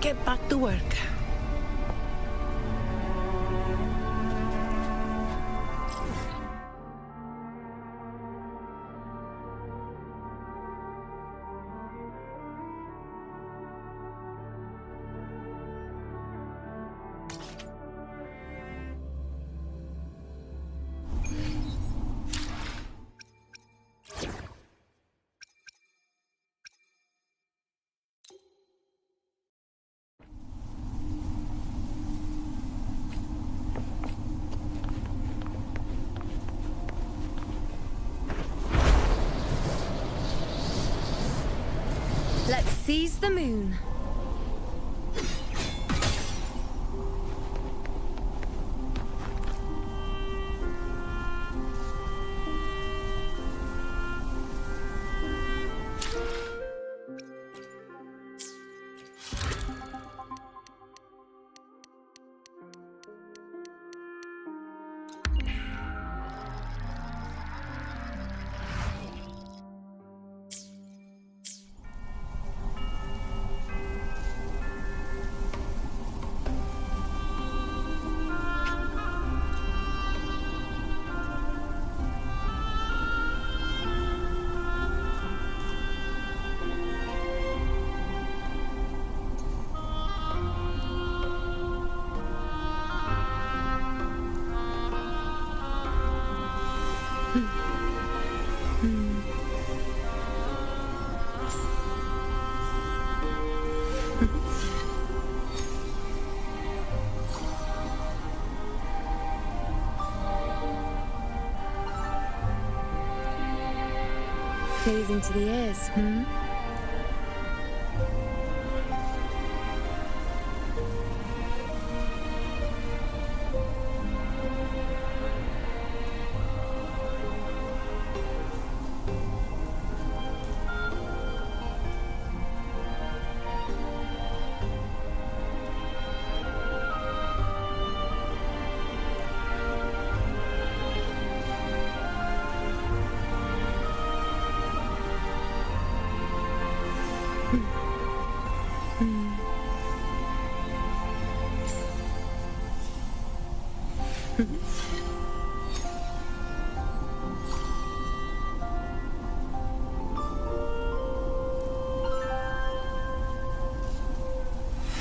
get back to work. Let's seize the moon. Pleasing to the ears,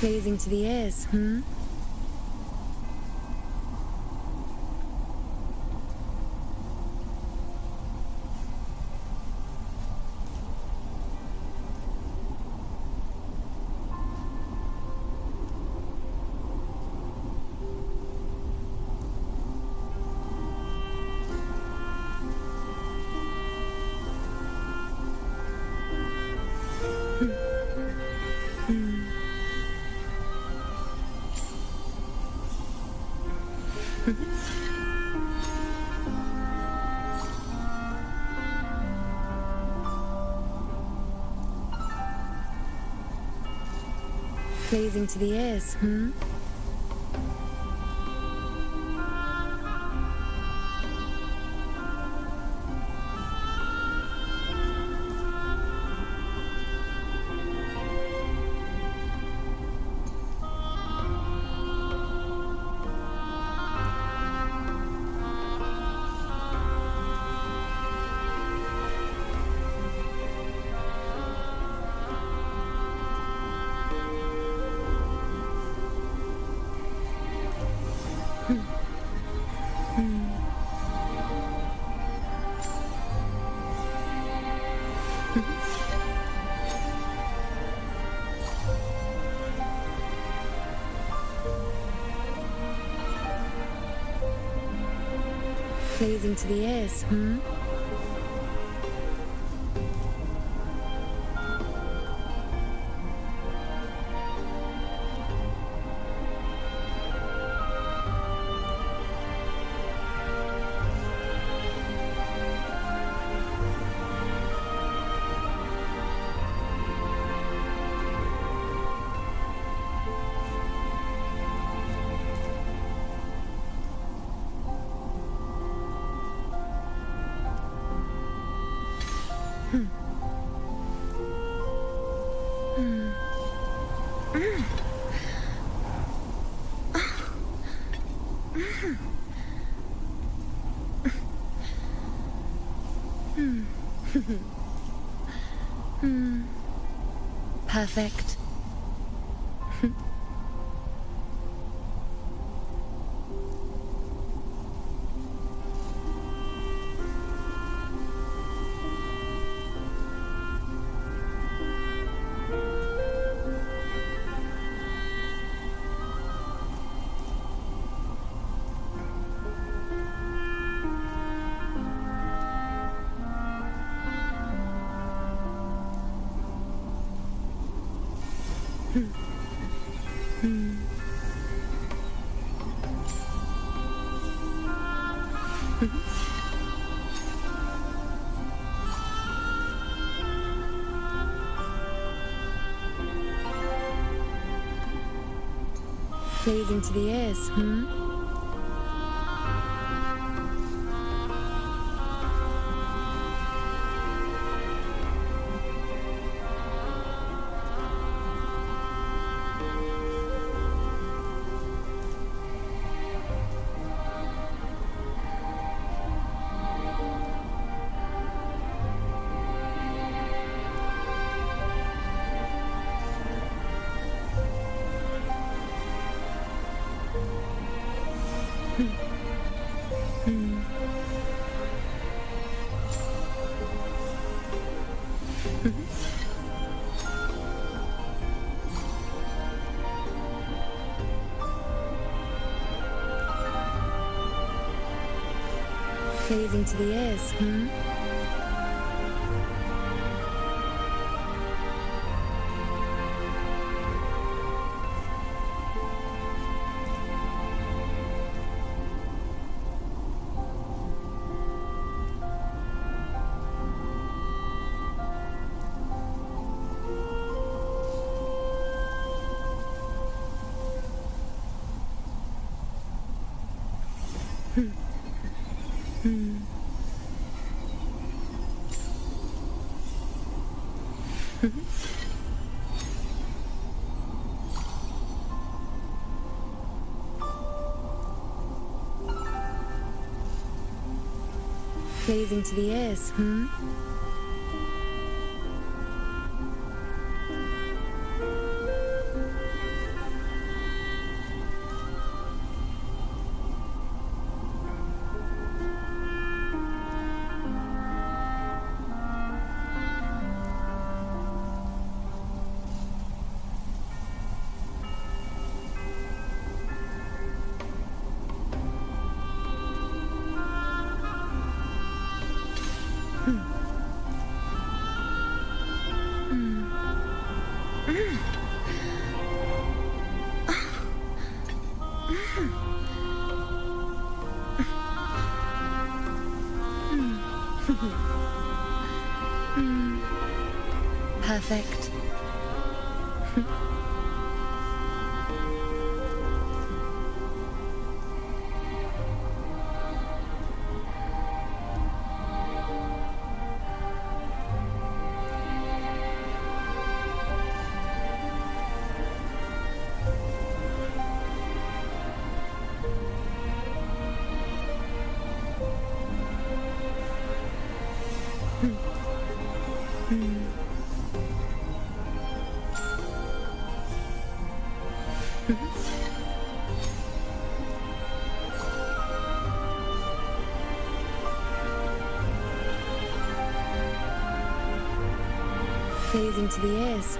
Pleasing to the ears, Pleasing to the ears, Pleasing to the ears, Perfect. Pleasing to the ears, Pleasing to the ears, Pleasing to the ears, Perfect. Pleasing to the ears,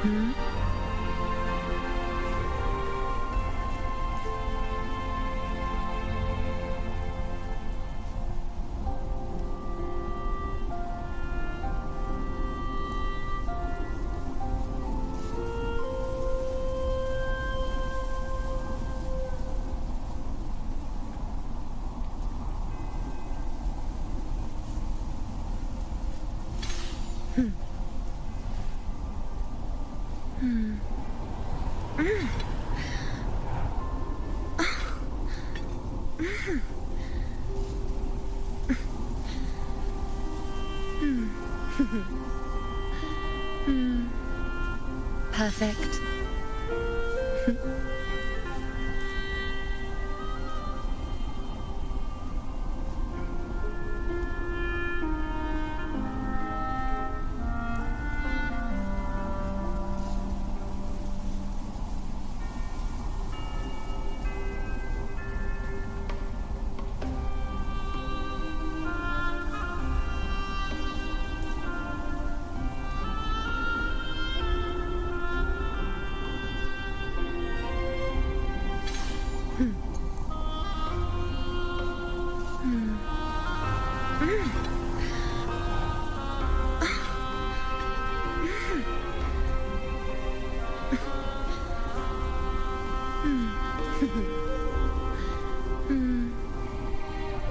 Perfect.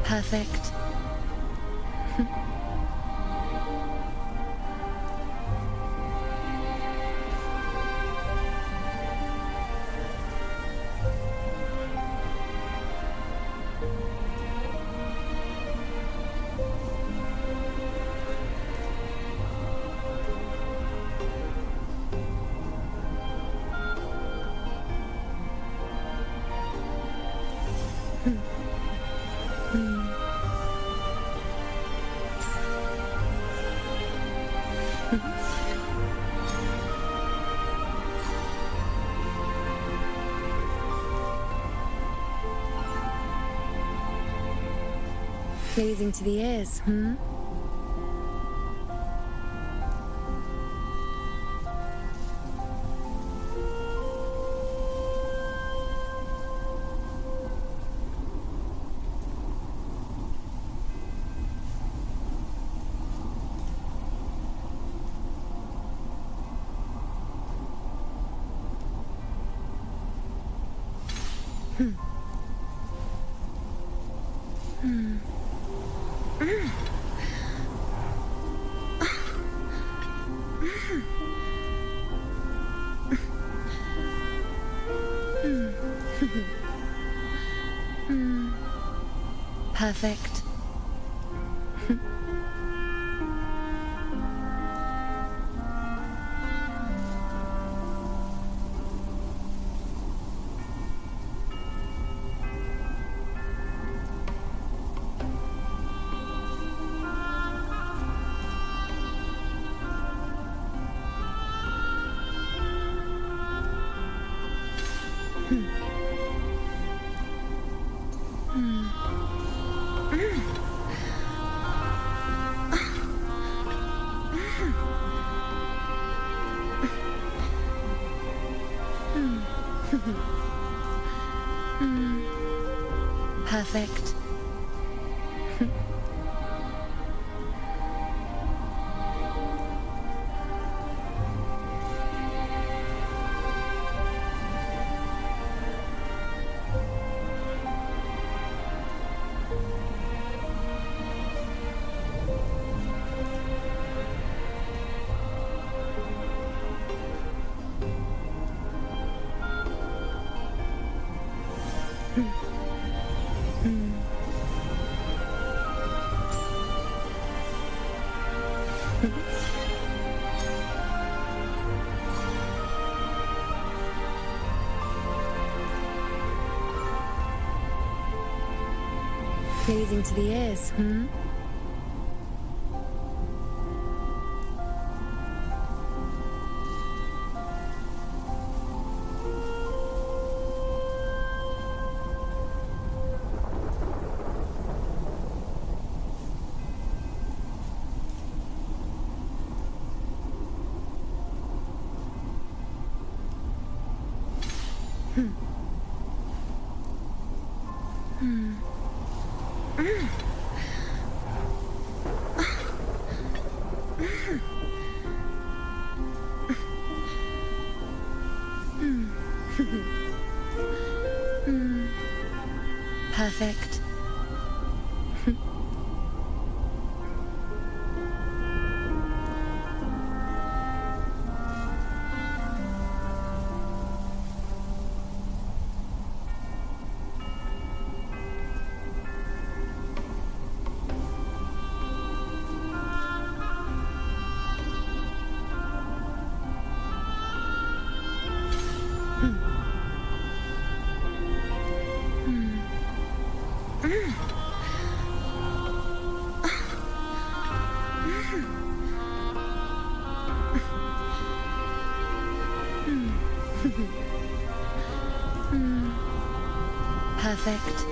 Perfect. Pleasing to the ears, Perfect. Perfect. Pleasing to the ears, Perfect. Perfect.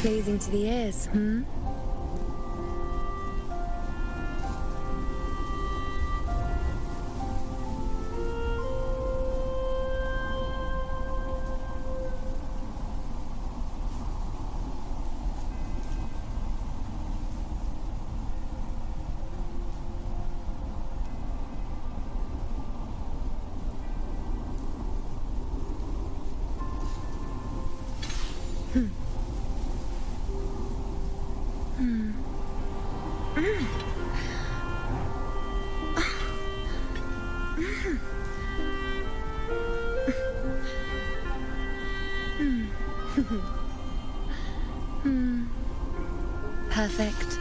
Pleasing to the ears, hmm? Perfect.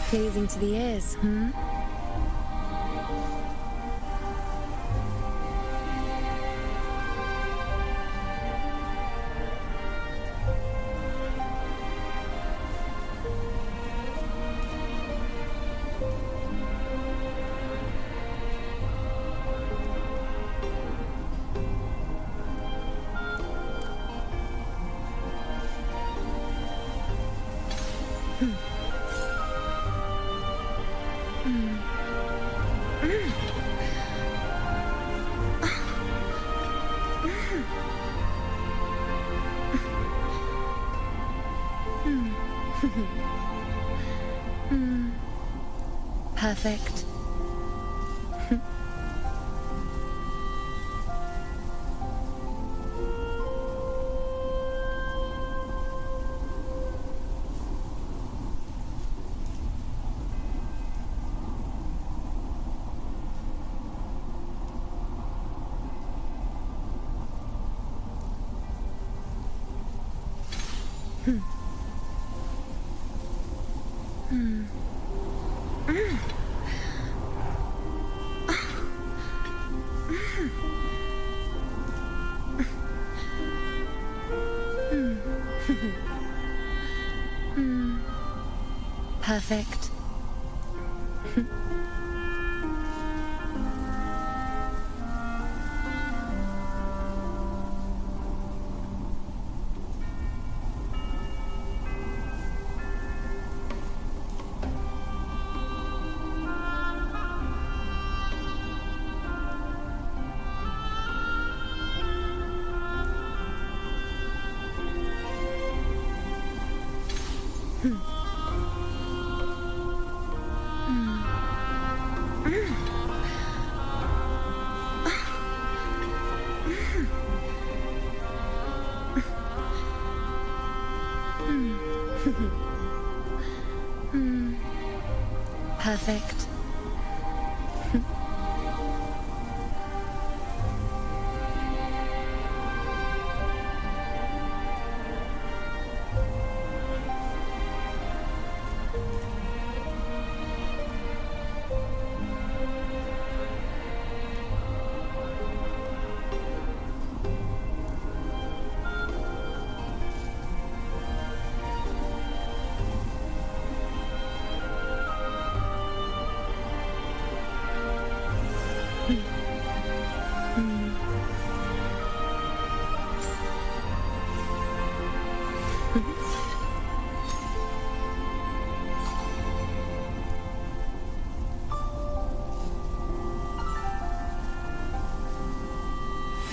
Pleasing to the ears, hmm? Perfect. Perfect. Perfect.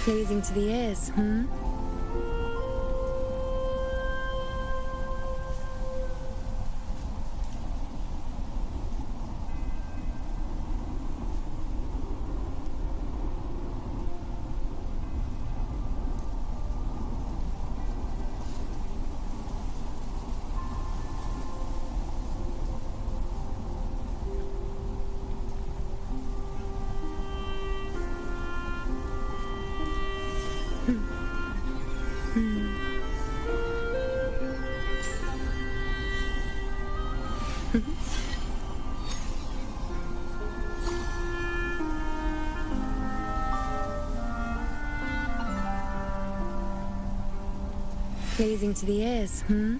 Pleasing to the ears, hmm? Pleasing to the ears, hmm?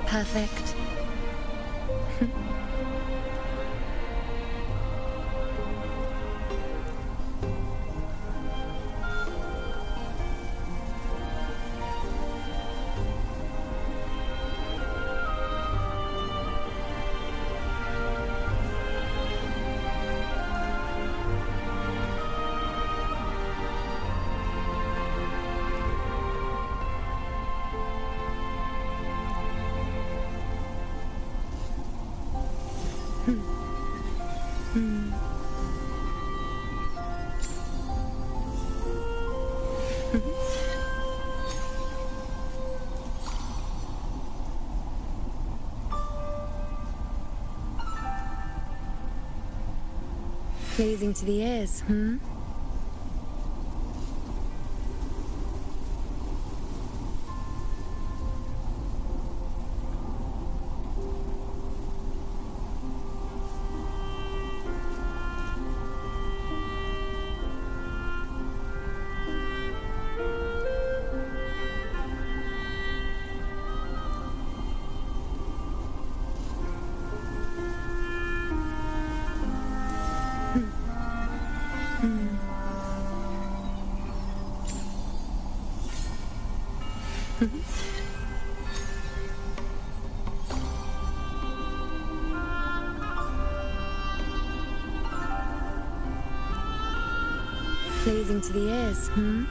Perfect. Pleasing to the ears, hmm? Pleasing to the ears, hmm?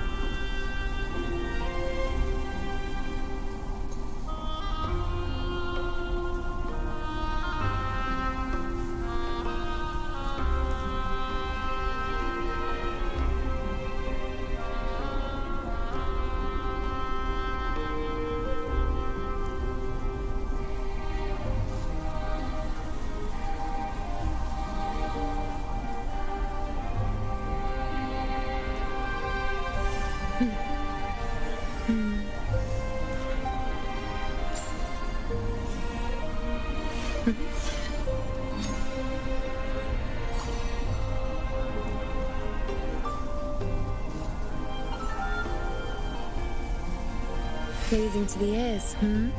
Pleasing to the ears, hmm?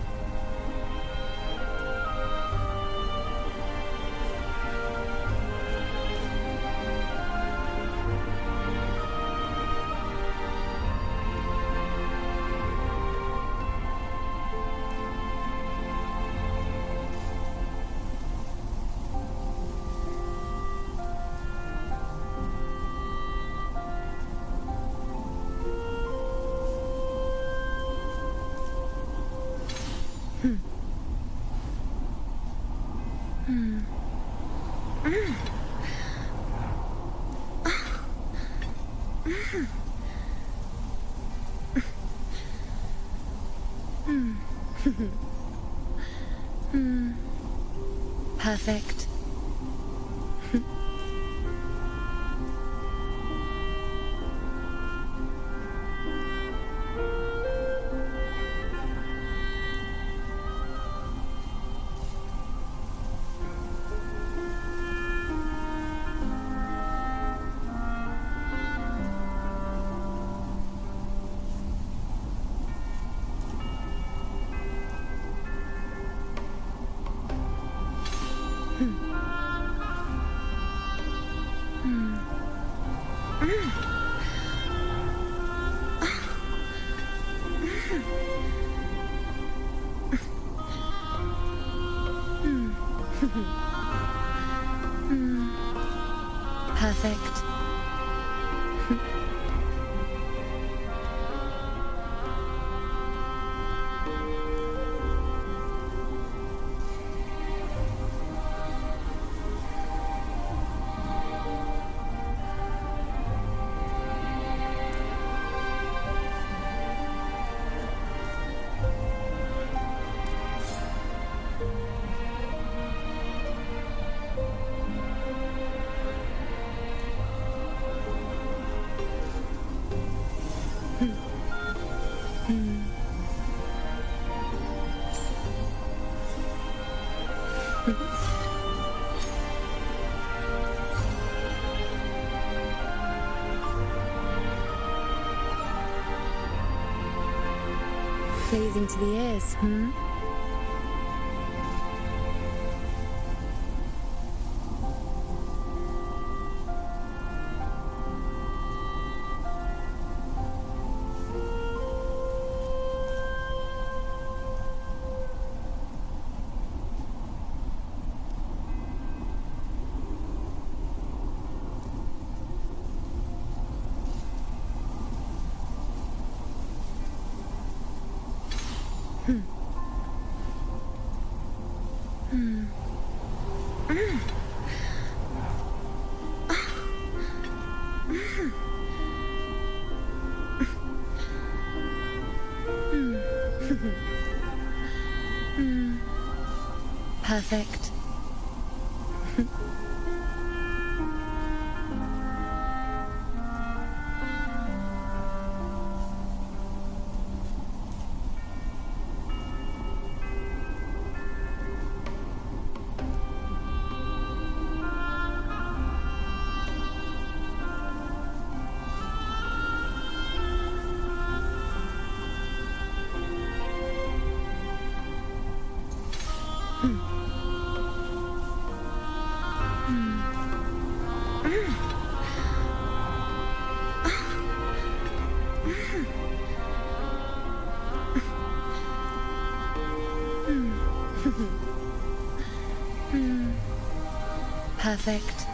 Perfect. Perfect. Pleasing to the ears, hmm? Perfect. Perfect.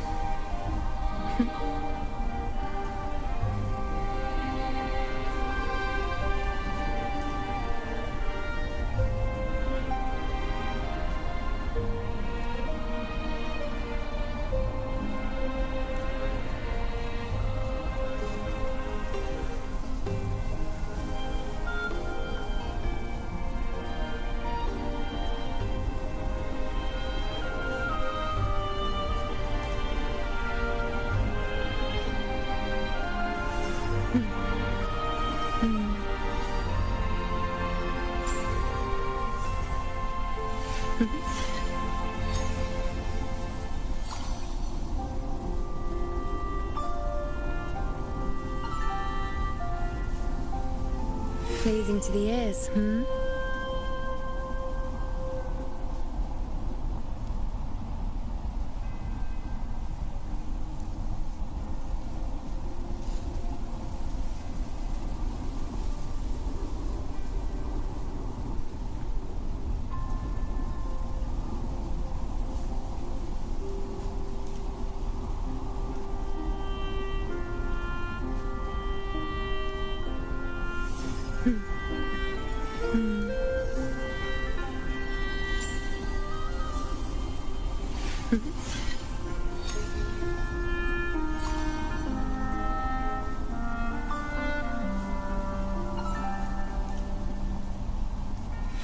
Pleasing to the ears, hmm?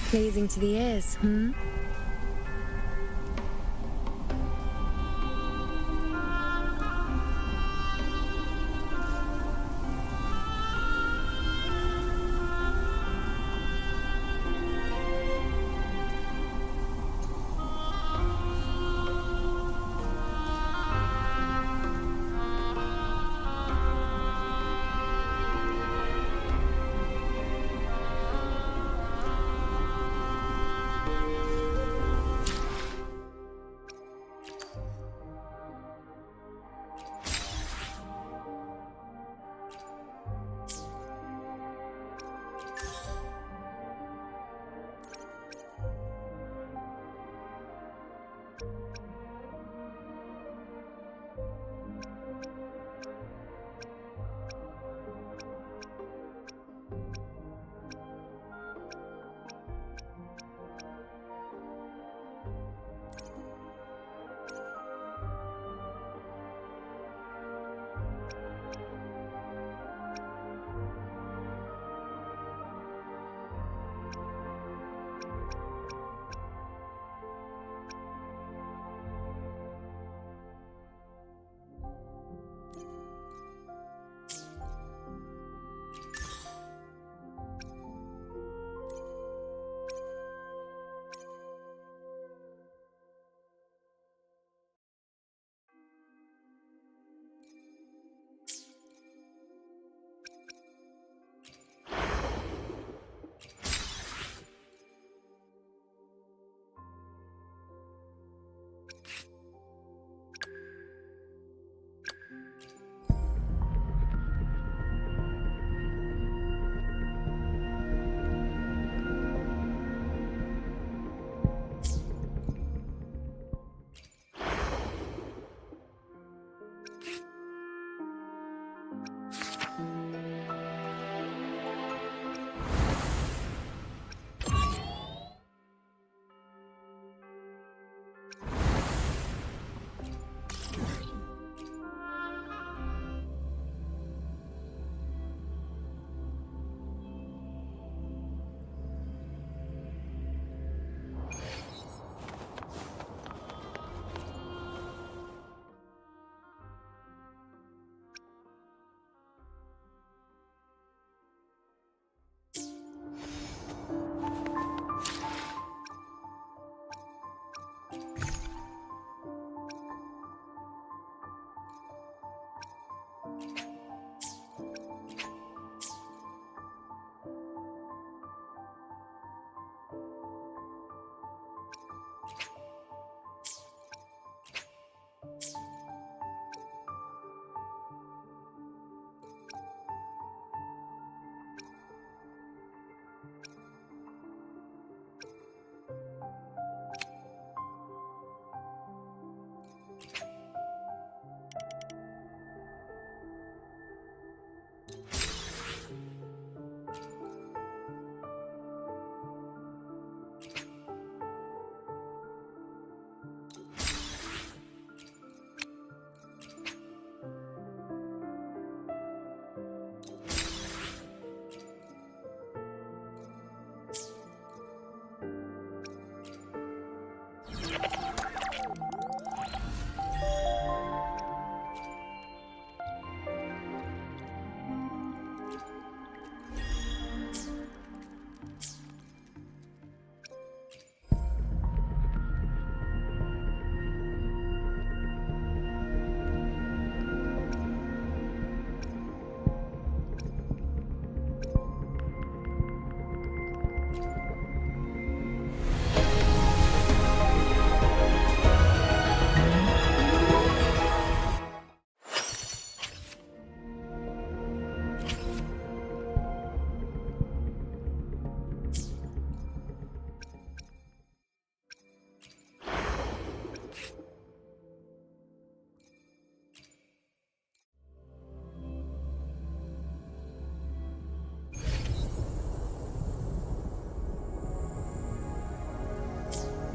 Pleasing to the ears, hmm?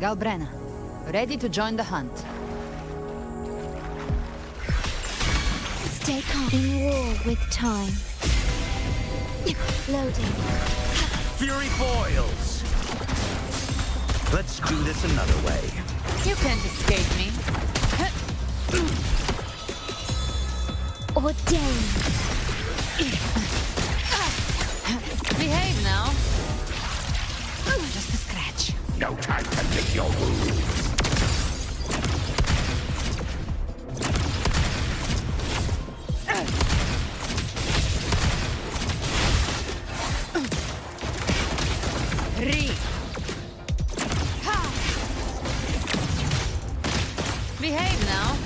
Galbrena, ready to join the hunt. Stay calm. In war with time. Loading. Fury boils! Let's do this another way. You can't escape me. Ordained. Behave now. Just a scratch. No time to make your move. Behave now.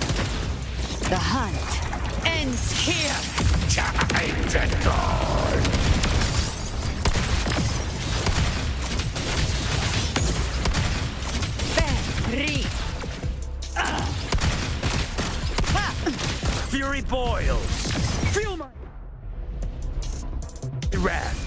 The hunt ends here. Time to guard. Fury boils. Feel my wrath.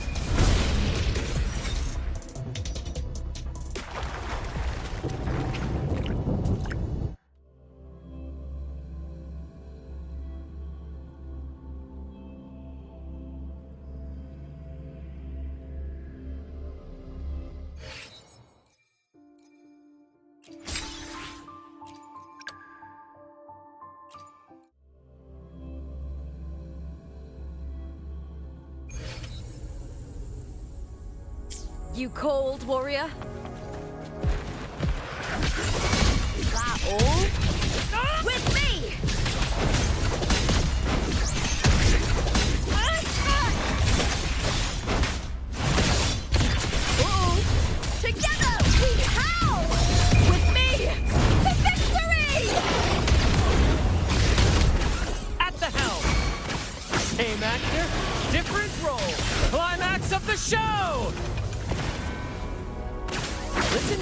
You cold, warrior? That all? With me! Together we howl! With me! To victory! At the helm! Same actor, different role. Climax of the show! Listen.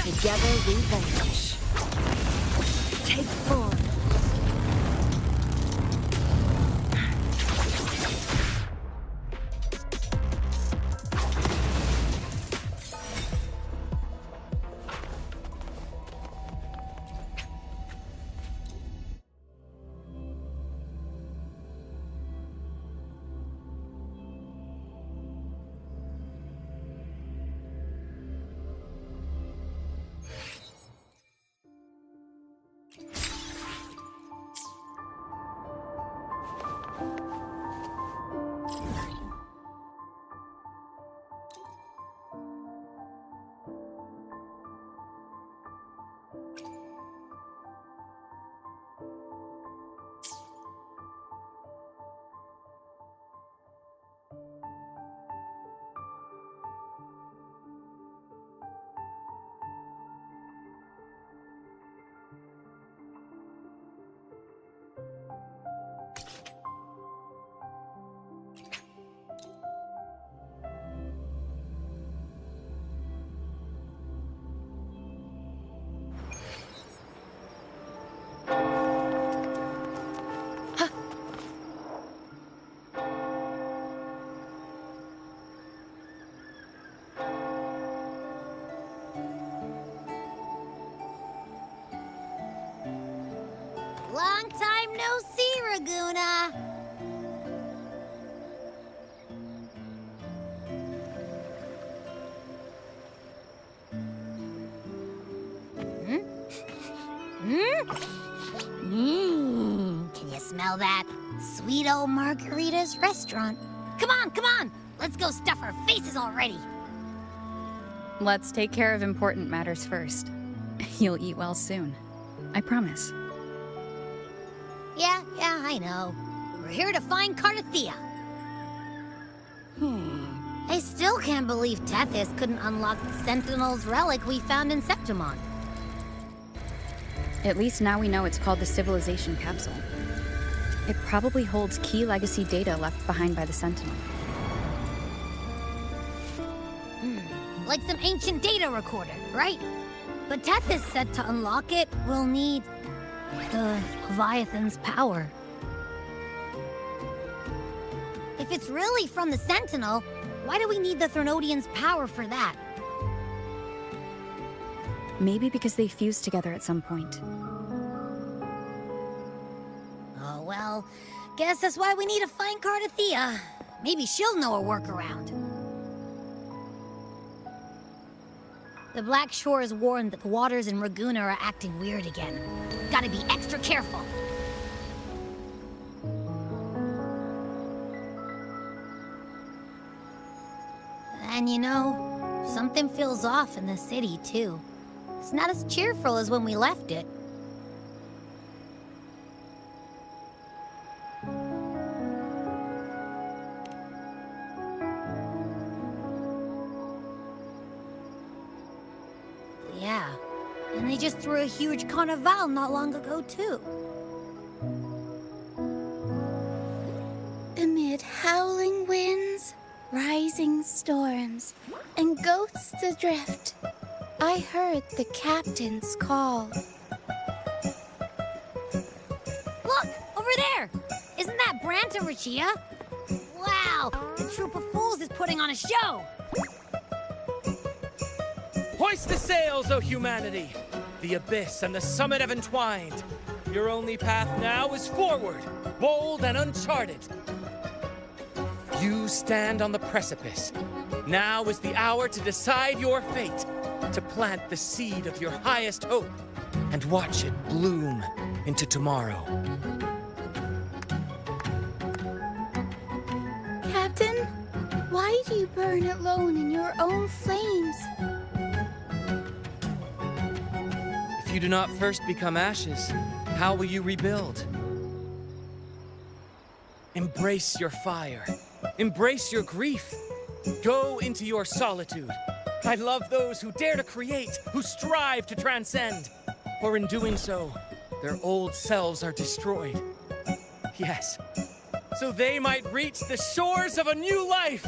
Together we vanish. Take form. Long time no see, Raguna. Can you smell that? Sweet old Margarita's restaurant. Come on! Let's go stuff our faces already. Let's take care of important matters first. You'll eat well soon. I promise. Yeah, I know. We're here to find Cardathea. I still can't believe Tethys couldn't unlock the Sentinel's relic we found in Septimon. At least now we know it's called the Civilization Capsule. It probably holds key legacy data left behind by the Sentinel. Like some ancient data recorder, right? But Tethys said to unlock it, we'll need the Leviathan's power. If If it's really from the Sentinel, why do we need the Threnodians' power for that? Maybe because they fused together at some point. Oh, well, guess that's why we need to find Cardathea. Maybe she'll know a workaround. The Black Shores warned that the waters in Raguna are acting weird again. Gotta be extra careful. And you know, something feels off in the city, too. It's not as cheerful as when we left it. Yeah, and they just threw a huge carnival not long ago, too. Amid howling winds, rising storms, and ghosts adrift, I heard the captain's call. Look, over there! Isn't that Brant and Rachia? Wow, the troop of fools is putting on a show! Hoist the sails, O humanity! The abyss and the summit have entwined. Your only path now is forward, bold and uncharted. You stand on the precipice. Now is the hour to decide your fate, to plant the seed of your highest hope, and watch it bloom into tomorrow. Captain, why do you burn alone in your own flames? If you do not first become ashes, how will you rebuild? Embrace your fire. Embrace your grief. Go into your solitude. I love those who dare to create, who strive to transcend. For in doing so, their old selves are destroyed. Yes, so they might reach the shores of a new life.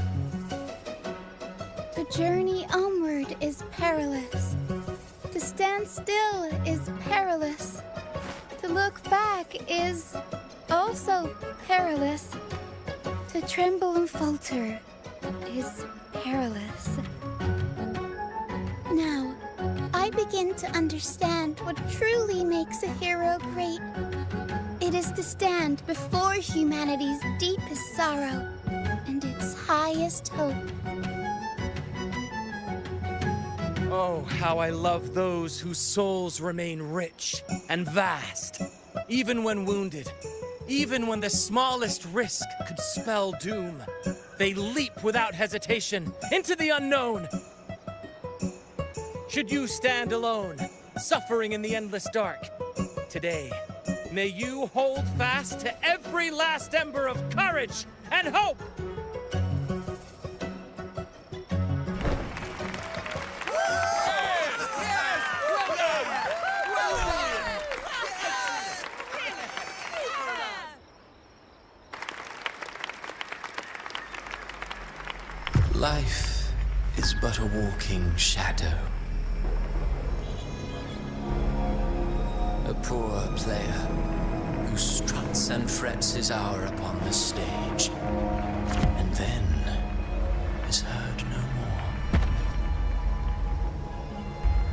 The journey onward is perilous. To stand still is perilous. To look back is also perilous. To tremble and falter is perilous. Now, I begin to understand what truly makes a hero great. It is to stand before humanity's deepest sorrow and its highest hope. Oh, how I love those whose souls remain rich and vast, even when wounded, even when the smallest risk could spell doom. They leap without hesitation into the unknown. Should you stand alone, suffering in the endless dark, today, may you hold fast to every last ember of courage and hope! Life is but a walking shadow. A poor player who struts and frets his hour upon the stage, and then is heard no more.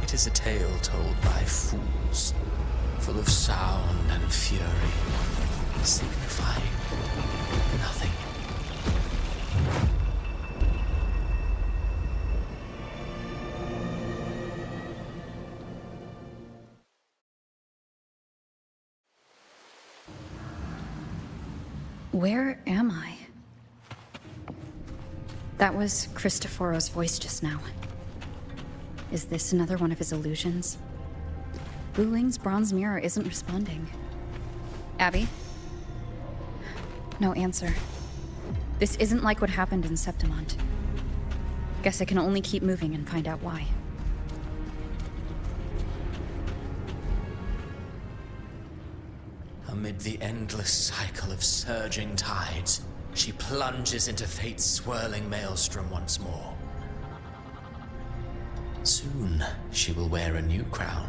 It is a tale told by fools, full of sound and fury, signifying nothing. Where am I? That was Cristoforo's voice just now. Is this another one of his illusions? Blue Wing's bronze mirror isn't responding. Abby? No answer. This isn't like what happened in Septimont. Guess I can only keep moving and find out why. Amid the endless cycle of surging tides, she plunges into fate's swirling maelstrom once more. Soon, she will wear a new crown,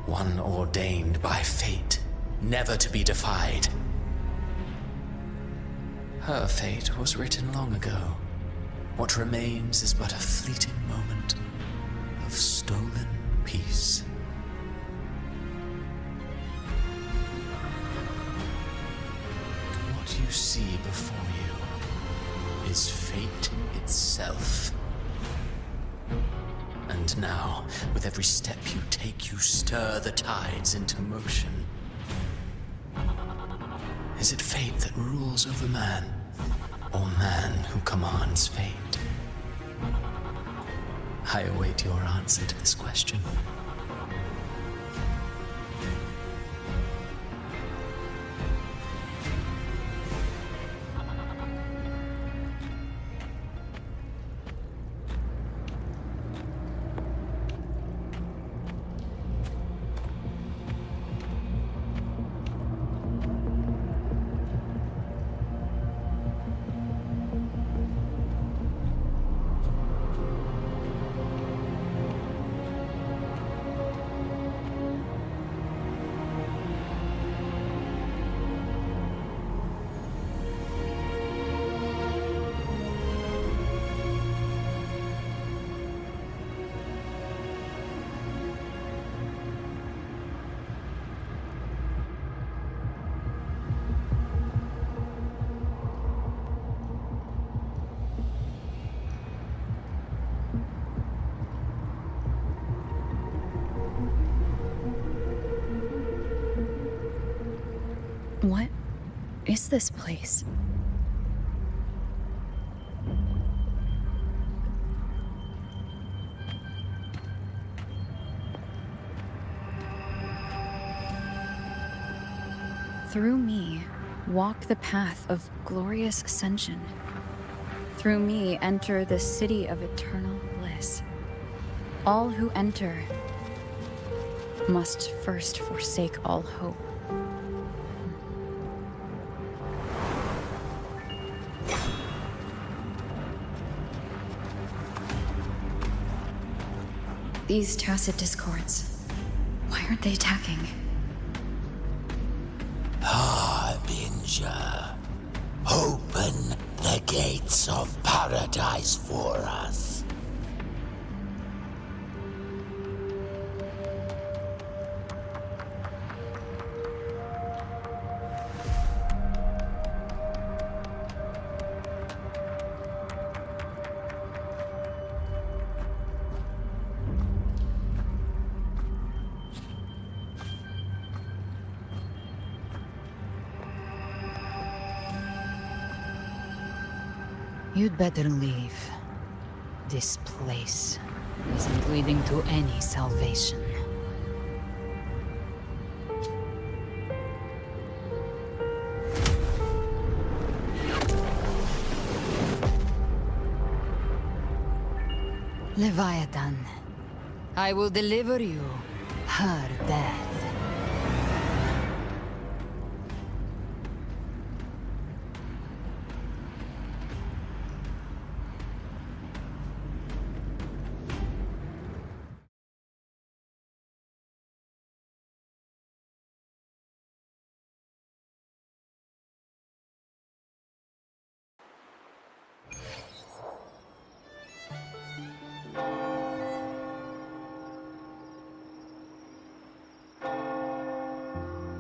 one ordained by fate, never to be defied. Her fate was written long ago. What remains is but a fleeting moment of stolen peace. What you see before you is fate itself. And now, with every step you take, you stir the tides into motion. Is it fate that rules over man, or man who commands fate? I await your answer to this question. What is this place? Through me, walk the path of glorious ascension. Through me, enter the city of eternal bliss. All who enter must first forsake all hope. These tacit discords, why aren't they attacking? Harbinger, open the gates of paradise for us. You'd better leave. This place isn't leading to any salvation. Leviathan, I will deliver you her death.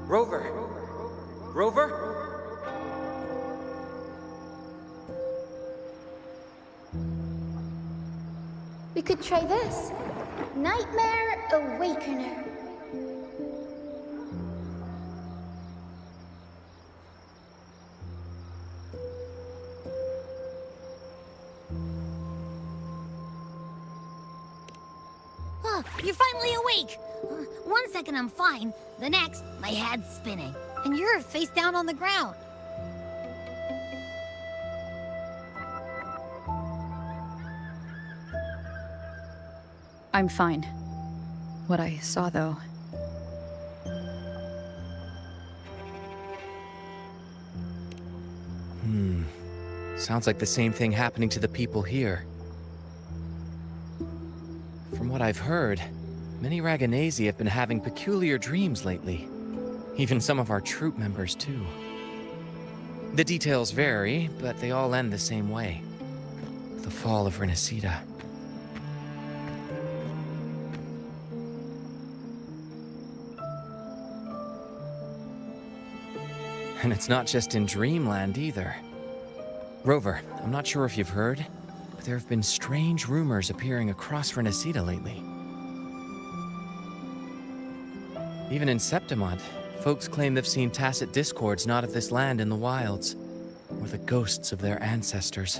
Rover! Rover? We could try this. Nightmare Awakener. Oh, you're finally awake! 1 second I'm fine, the next, my head's spinning. And you're face down on the ground. I'm fine. What I saw, though... Sounds like the same thing happening to the people here. From what I've heard, many Raganesi have been having peculiar dreams lately. Even some of our troop members, too. The details vary, but they all end the same way. The fall of RINASCITA. And it's not just in Dreamland either. Rover, I'm not sure if you've heard, but there have been strange rumors appearing across RINASCITA lately. Even in Septimont, folks claim they've seen tacit discords not of this land in the wilds, or the ghosts of their ancestors.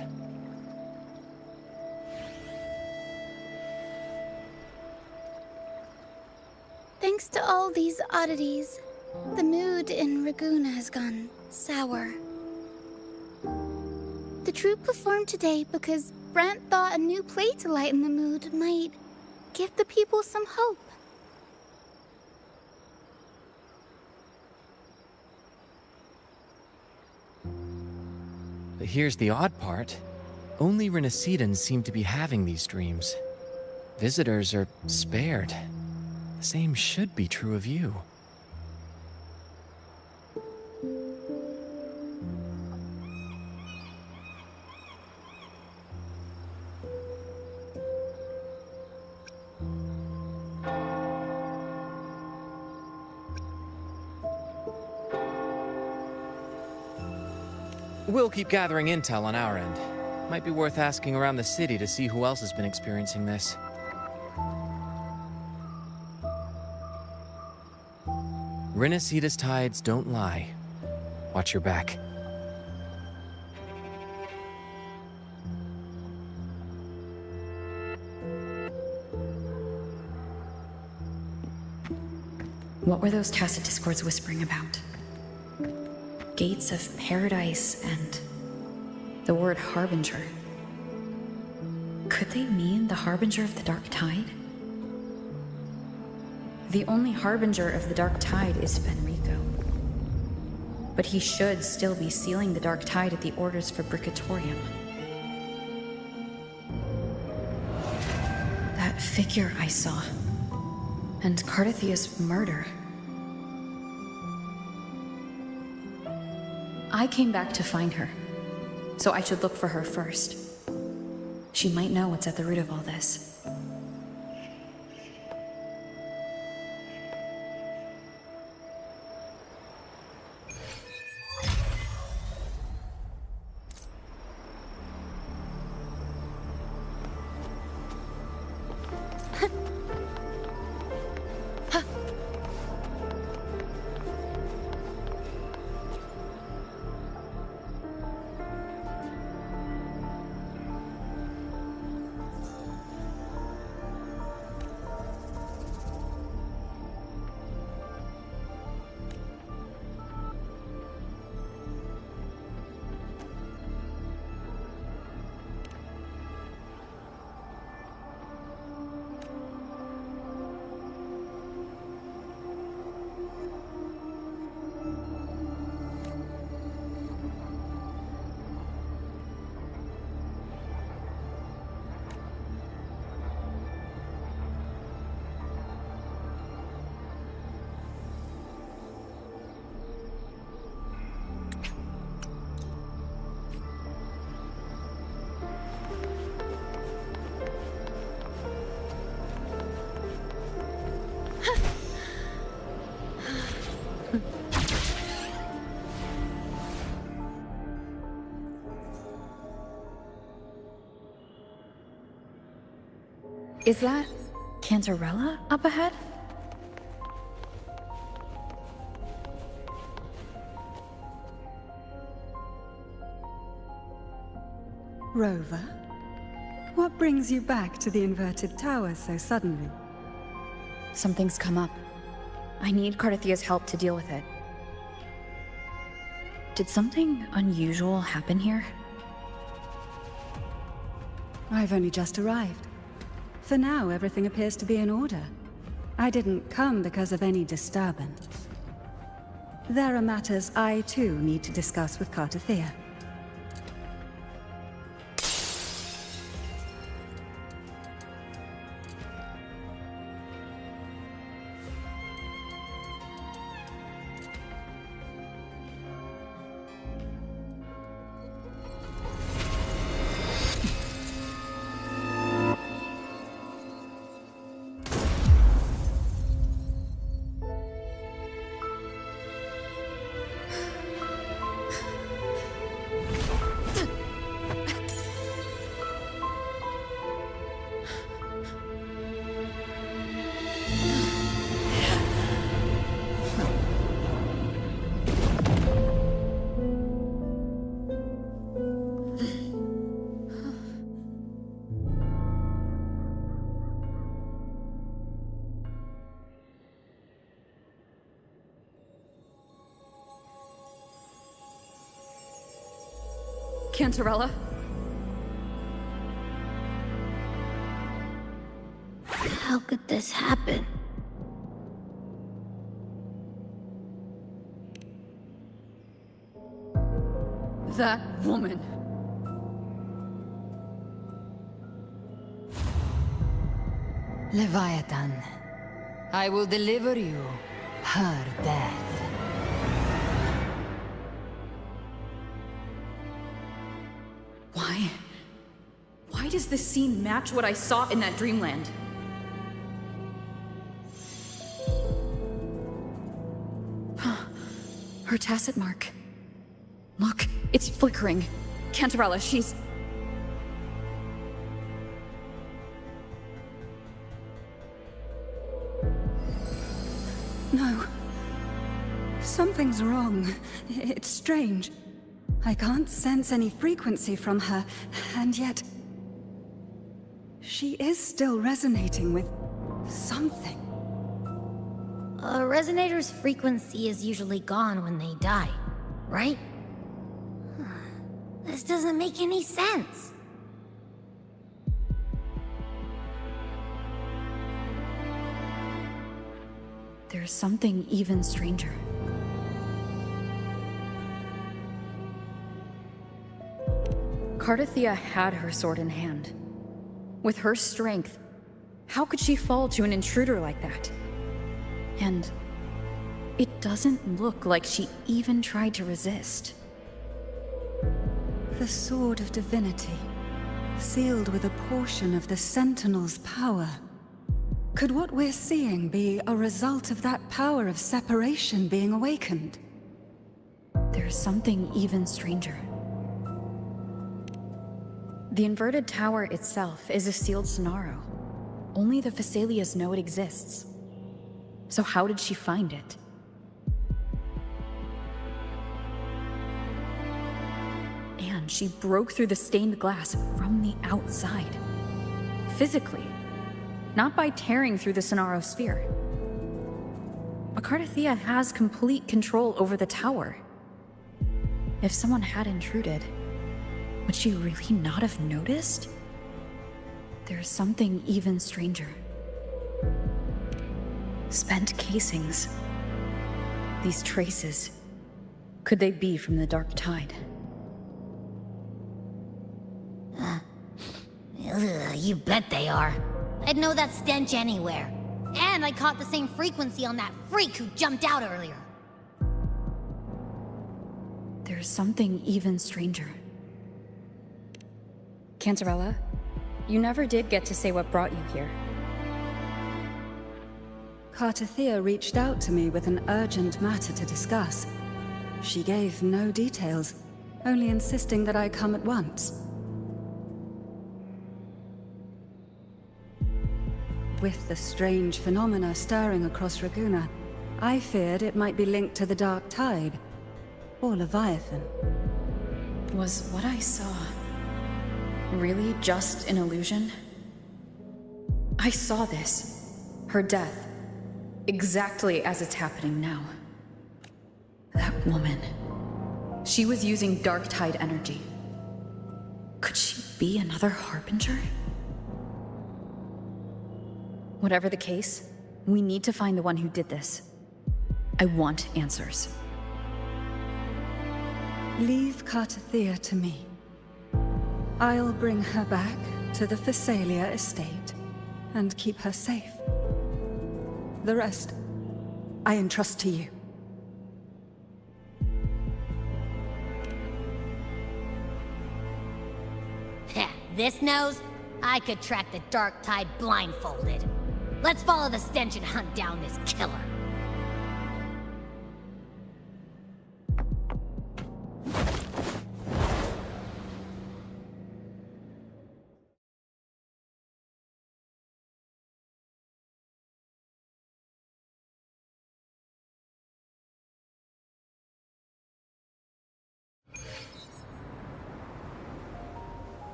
Thanks to all these oddities, the mood in Raguna has gone sour. The troupe performed today because Brant thought a new play to lighten the mood might give the people some hope. But here's the odd part. Only RINASCITans seem to be having these dreams. Visitors are spared. The same should be true of you. We'll keep gathering intel on our end. Might be worth asking around the city to see who else has been experiencing this. RINASCITA's tides don't lie. Watch your back. What were those tacit discords whispering about? Gates of paradise and the word harbinger. Could they mean the harbinger of the dark tide? The only harbinger of the dark tide is Fenrico. But he should still be sealing the dark tide at the orders for Bricatorium. That figure I saw. And Cardathia's murder. I came back to find her, so I should look for her first. She might know what's at the root of all this. Is that Cantarella up ahead? Rover, what brings you back to the inverted tower so suddenly? Something's come up. I need Cardathia's help to deal with it. Did something unusual happen here? I've only just arrived. For now, everything appears to be in order. I didn't come because of any disturbance. There are matters I, too, need to discuss with Cardathia. Cantarella? How could this happen? That woman. Leviathan, I will deliver you her death. Why? Why does this scene match what I saw in that dreamland? Her tacit mark. Look, it's flickering. Cantarella, she's... No. Something's wrong. It's strange. I can't sense any frequency from her, and yet... she is still resonating with something. A resonator's frequency is usually gone when they die, right? This doesn't make any sense. There's something even stranger. Cardathia had her sword in hand. With her strength, how could she fall to an intruder like that? And it doesn't look like she even tried to resist. The Sword of Divinity, sealed with a portion of the Sentinel's power. Could what we're seeing be a result of that power of separation being awakened? There's something even stranger. The inverted tower itself is a sealed Sonaro. Only the Phasalias know it exists. So how did she find it? And she broke through the stained glass from the outside. Physically. Not by tearing through the Sonaro sphere. But Cardathia has complete control over the tower. If someone had intruded, would she really not have noticed? There's something even stranger. Spent casings. These traces. Could they be from the Dark Tide? You bet they are. I'd know that stench anywhere. And I caught the same frequency on that freak who jumped out earlier. There's something even stranger. Cantarella, you never did get to say what brought you here. Cardathia reached out to me with an urgent matter to discuss. She gave no details, only insisting that I come at once. With the strange phenomena stirring across Raguna, I feared it might be linked to the Dark Tide, or Leviathan. Was what I saw really just an illusion? I saw this, her death, exactly as it's happening now. That woman, she was using Dark Tide energy. Could she be another Harbinger? Whatever the case, we need to find the one who did this. I want answers. Leave Cardathia to me. I'll bring her back to the Phasalia estate and keep her safe. The rest, I entrust to you. This nose? I could track the Dark Tide blindfolded. Let's follow the stench and hunt down this killer.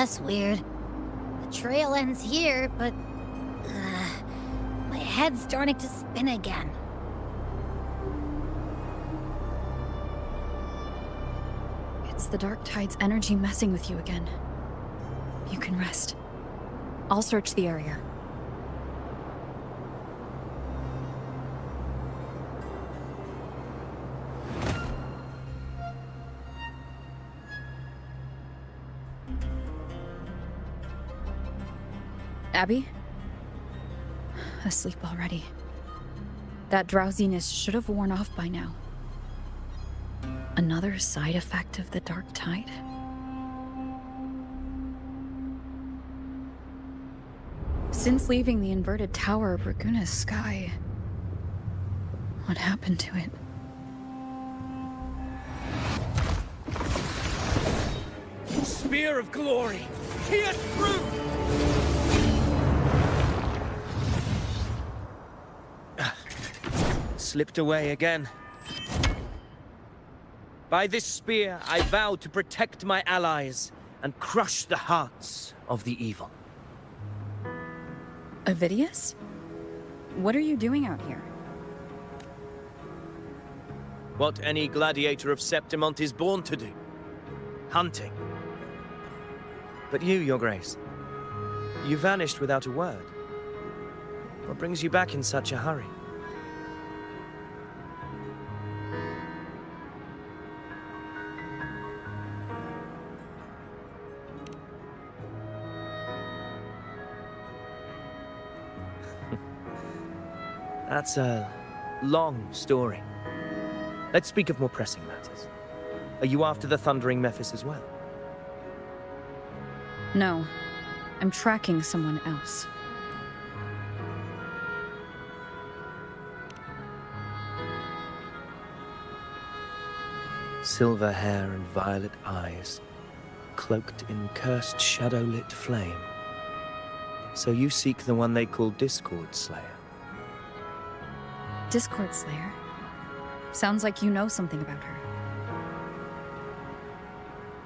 that's weird. The trail ends here, but... my head's starting to spin again. It's the Dark Tide's energy messing with you again. You can rest. I'll search the area. Abby? Asleep already. That drowsiness should have worn off by now. Another side effect of the Dark Tide? Since leaving the inverted tower of Raguna's sky, what happened to it? Spear of glory! Pierce through! Slipped away again. By this spear, I vow to protect my allies and crush the hearts of the evil. Avidius? What are you doing out here? What any gladiator of Septimont is born to do. Hunting. But you, Your Grace, you vanished without a word. What brings you back in such a hurry? That's a long story. Let's speak of more pressing matters. Are you after the Thundering Mephis as well? No. I'm tracking someone else. Silver hair and violet eyes, cloaked in cursed shadow-lit flame. So you seek the one they call Discord Slayer. Discord Slayer? Sounds like you know something about her.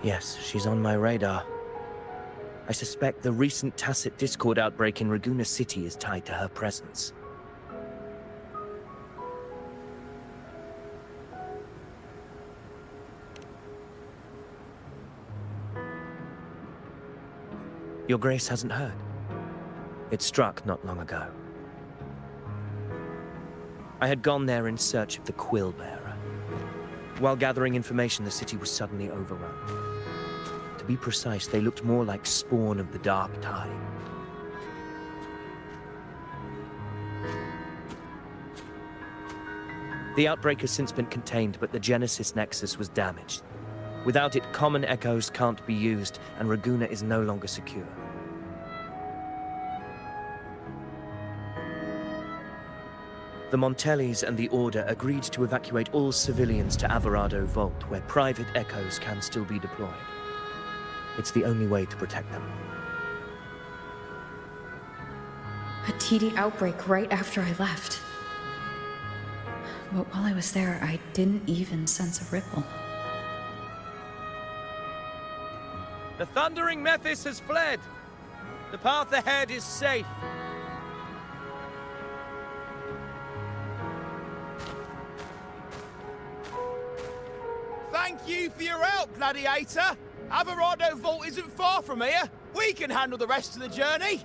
Yes, she's on my radar. I suspect the recent tacit Discord outbreak in Raguna City is tied to her presence. Your Grace hasn't heard. It struck not long ago. I had gone there in search of the Quill Bearer. While gathering information, the city was suddenly overrun. To be precise, they looked more like spawn of the Dark Tide. The outbreak has since been contained, but the Genesis Nexus was damaged. Without it, common echoes can't be used, and Raguna is no longer secure. The Montellis and the Order agreed to evacuate all civilians to Alvarado Vault, where private echoes can still be deployed. It's the only way to protect them. A TD outbreak right after I left. But while I was there, I didn't even sense a ripple. The Thundering Mephis has fled. The path ahead is safe. Thank you for your help, Gladiator. Alvarado Vault isn't far from here. We can handle the rest of the journey.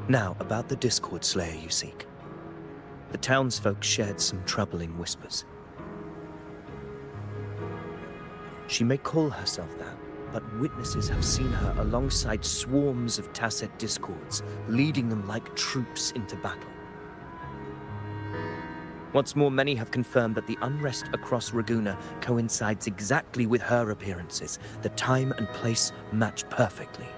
Now, about the Discord Slayer you seek. The townsfolk shared some troubling whispers. She may call herself that, but witnesses have seen her alongside swarms of tacit discords, leading them like troops into battle. What's more, many have confirmed that the unrest across Raguna coincides exactly with her appearances. The time and place match perfectly.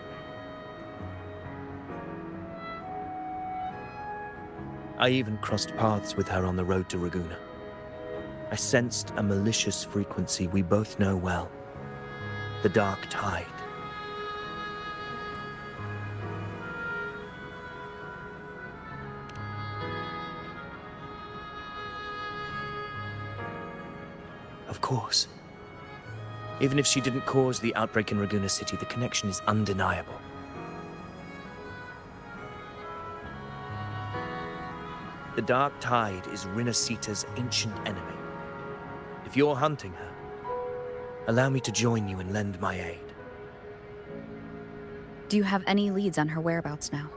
I even crossed paths with her on the road to Raguna. I sensed a malicious frequency we both know well. The Dark Tide. course. Even if she didn't cause the outbreak in Raguna City, the connection is undeniable. The Dark Tide is RINASCITA's ancient enemy. If you're hunting her, allow me to join you and lend my aid. Do you have any leads on her whereabouts now?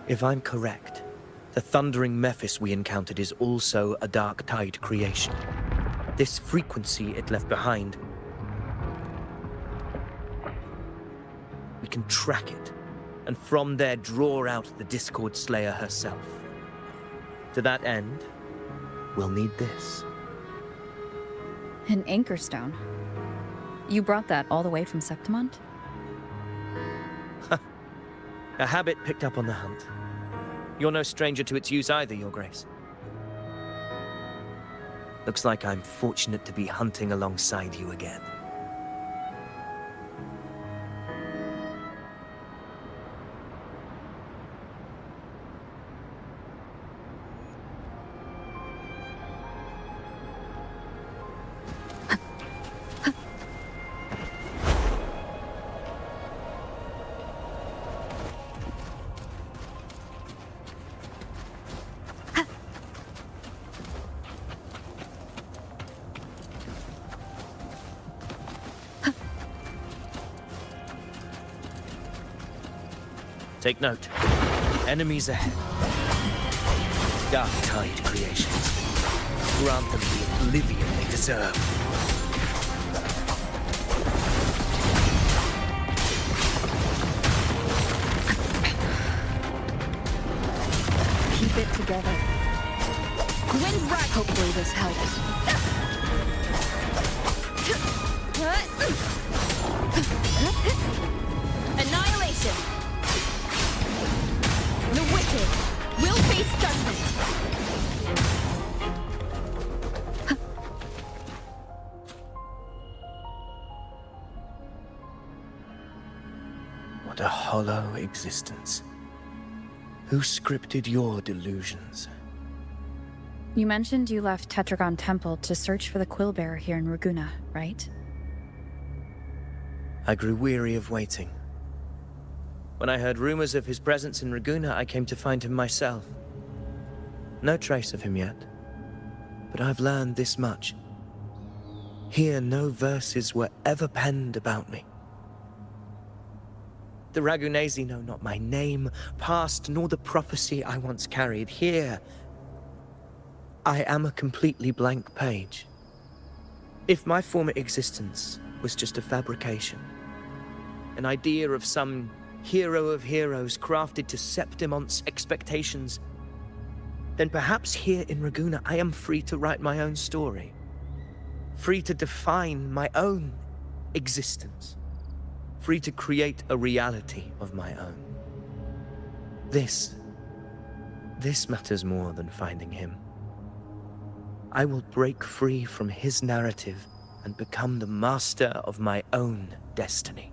If I'm correct, the thundering Mephis we encountered is also a Dark Tide creation. This frequency it left behind, we can track it, and from there draw out the Discord Slayer herself. To that end, we'll need this. An anchor stone? You brought that all the way from Septimont? A habit picked up on the hunt. You're no stranger to its use either, Your Grace. Looks like I'm fortunate to be hunting alongside you again. Take note. Enemies ahead. Dark Tide creations. Grant them the oblivion they deserve. Keep it together. Wind's right. Hopefully this helps. Annihilation. The wicked will face judgment. What a hollow existence. Who scripted your delusions? You mentioned you left Tetragon Temple to search for the Quillbearer here in Raguna, right? I grew weary of waiting. When I heard rumors of his presence in Raguna, I came to find him myself. No trace of him yet, but I've learned this much. Here, no verses were ever penned about me. The Ragunesi know not my name, past, nor the prophecy I once carried. Here, I am a completely blank page. If my former existence was just a fabrication, an idea of some hero of heroes crafted to Septimont's expectations, then perhaps here in Raguna I am free to write my own story. Free to define my own existence. Free to create a reality of my own. This matters more than finding him. I will break free from his narrative and become the master of my own destiny.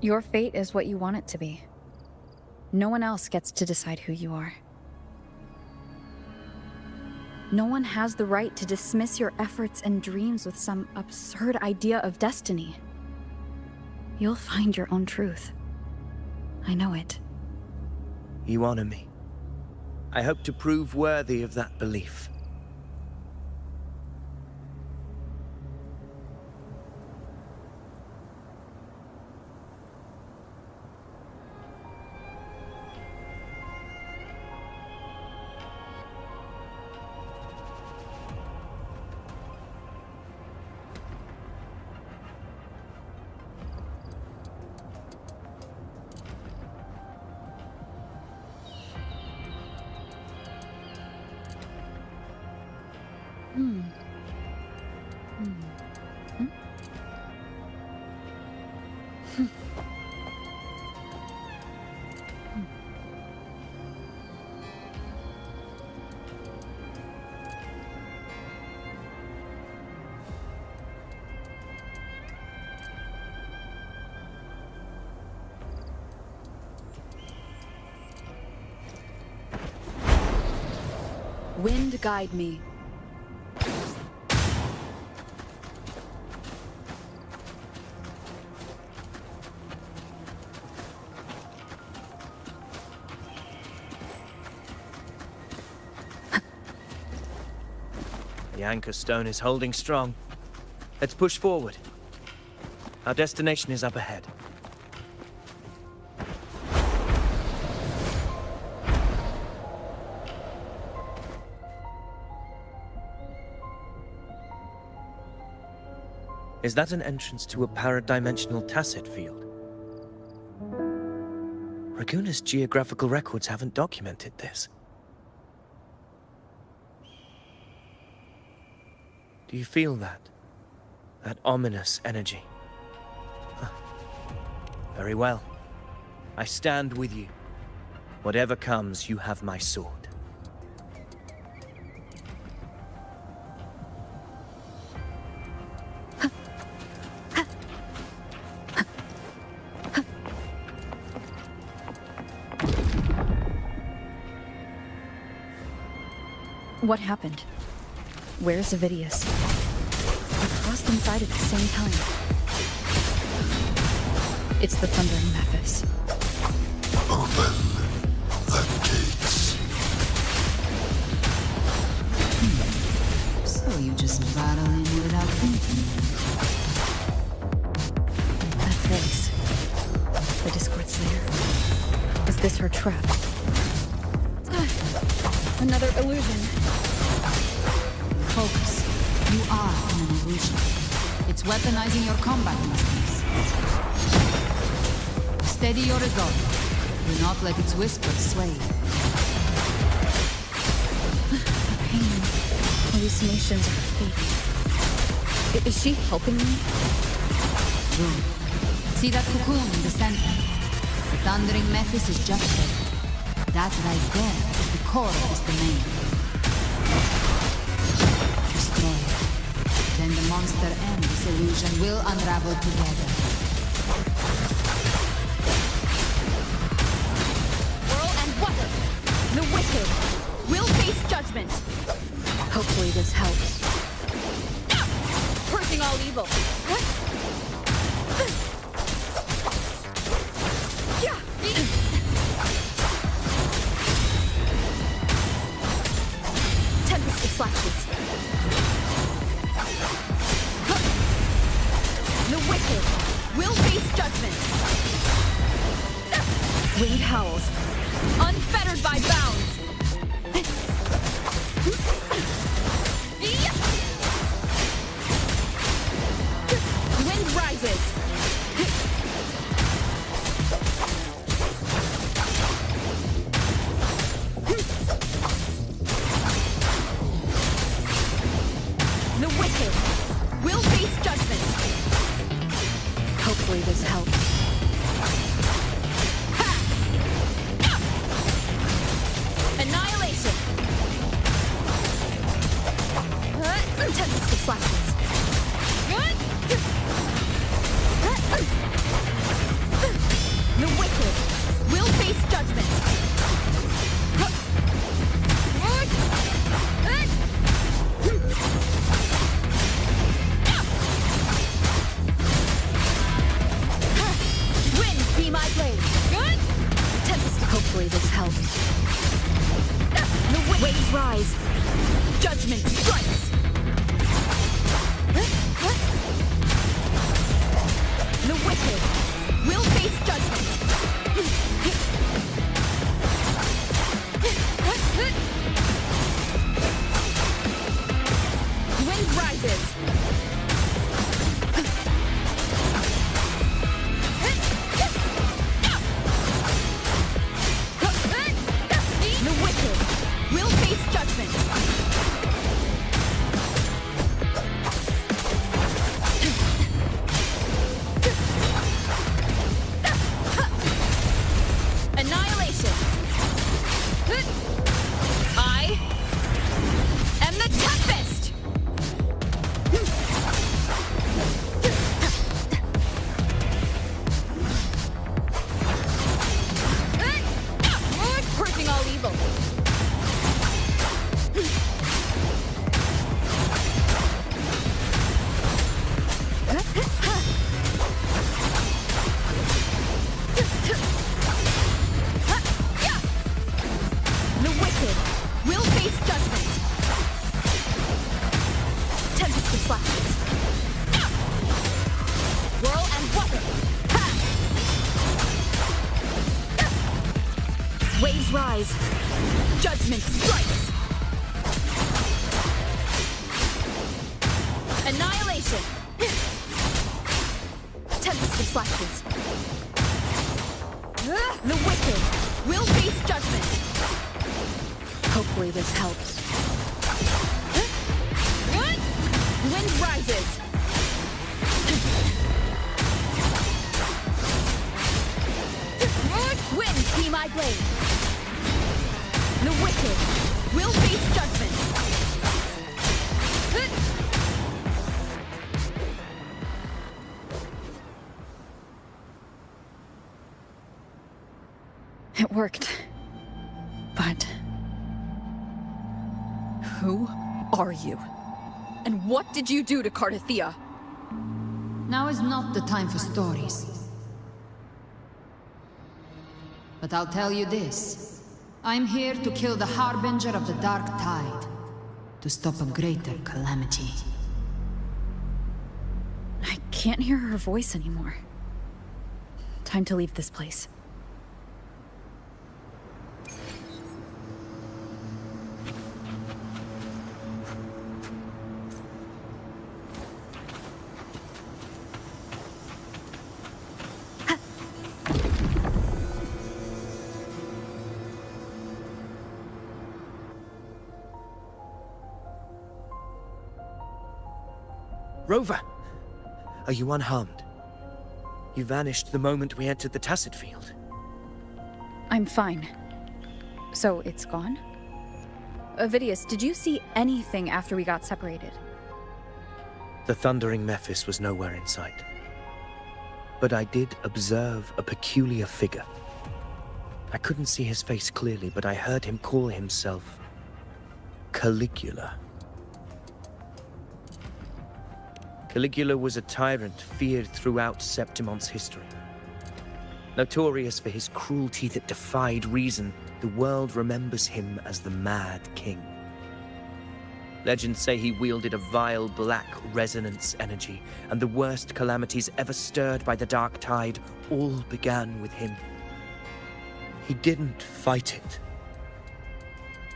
Your fate is what you want it to be. No one else gets to decide who you are. No one has the right to dismiss your efforts and dreams with some absurd idea of destiny. You'll find your own truth. I know it. You honor me. I hope to prove worthy of that belief. Wind guide me. The anchor stone is holding strong. Let's push forward. Our destination is up ahead. Is that an entrance to a paradimensional tacit field? Raguna's geographical records haven't documented this. Do you feel that? That ominous energy? Huh. Very well. I stand with you. Whatever comes, you have my sword. What happened? Where's Avidius? We crossed inside at the same time. It's the Thundering Mephis. Open the gates. So you just battle in without thinking. That face. The Discord Slayer. Is this her trap? Another illusion. Focus. You are in an illusion. It's weaponizing your combat instincts. Steady your resolve. Do not let its whispers sway you. The pain. Hallucinations are fading. Is she helping me? Good. See that cocoon in the center? The Thundering Mephis is just there. That right there is the core of this domain. Destroy it. Then the monster and this illusion will unravel together. Whirl and water. The wicked will face judgment. Hopefully this helps. Purging all evil. Tempest of flashes. The wicked will face judgment. Winged howls. Unfettered by bounds. Wind rises. The wicked will face judgment. Hopefully this helps. rise! Judgment strikes! Annihilation! Tempest of slashes. The wicked will face judgment! Hopefully this helps. Wind rises! Wind be my blade! The wicked will face judgment! It worked. But... Who are you? And what did you do to Cardathia? Now is not the time for stories. But I'll tell you this. I'm here to kill the Harbinger of the Dark Tide. To stop a greater calamity. I can't hear her voice anymore. Time to leave this place. Rover! Are you unharmed? You vanished the moment we entered the Tacit Field. I'm fine. So, it's gone? Ovidius, did you see anything after we got separated? The thundering Mephis was nowhere in sight. But I did observe a peculiar figure. I couldn't see his face clearly, but I heard him call himself Caligula. Caligula was a tyrant feared throughout Septimon's history. Notorious for his cruelty that defied reason, the world remembers him as the Mad King. Legends say he wielded a vile black resonance energy, and the worst calamities ever stirred by the Dark Tide all began with him. He didn't fight it.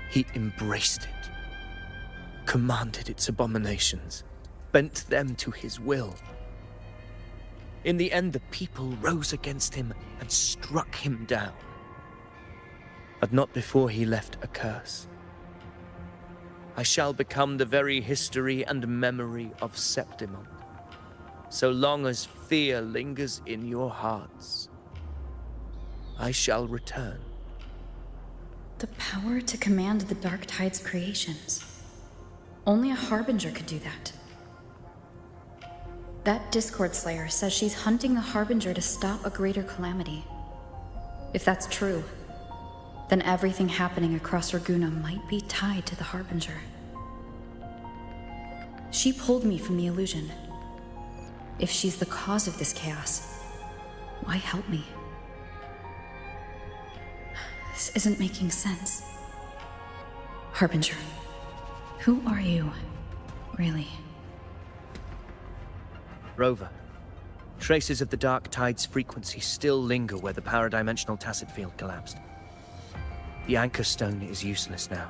He embraced it, commanded its abominations, bent them to his will. In the end, the people rose against him and struck him down. But not before he left a curse. I shall become the very history and memory of Septimon, so long as fear lingers in your hearts. I shall return. The power to command the Dark Tide's creations. Only a Harbinger could do that. That Discord Slayer says she's hunting the Harbinger to stop a greater calamity. If that's true, then everything happening across Raguna might be tied to the Harbinger. She pulled me from the illusion. If she's the cause of this chaos, why help me? This isn't making sense. Harbinger, who are you, really? Rover, traces of the Dark Tide's frequency still linger where the paradimensional Tacit Field collapsed. The anchor stone is useless now.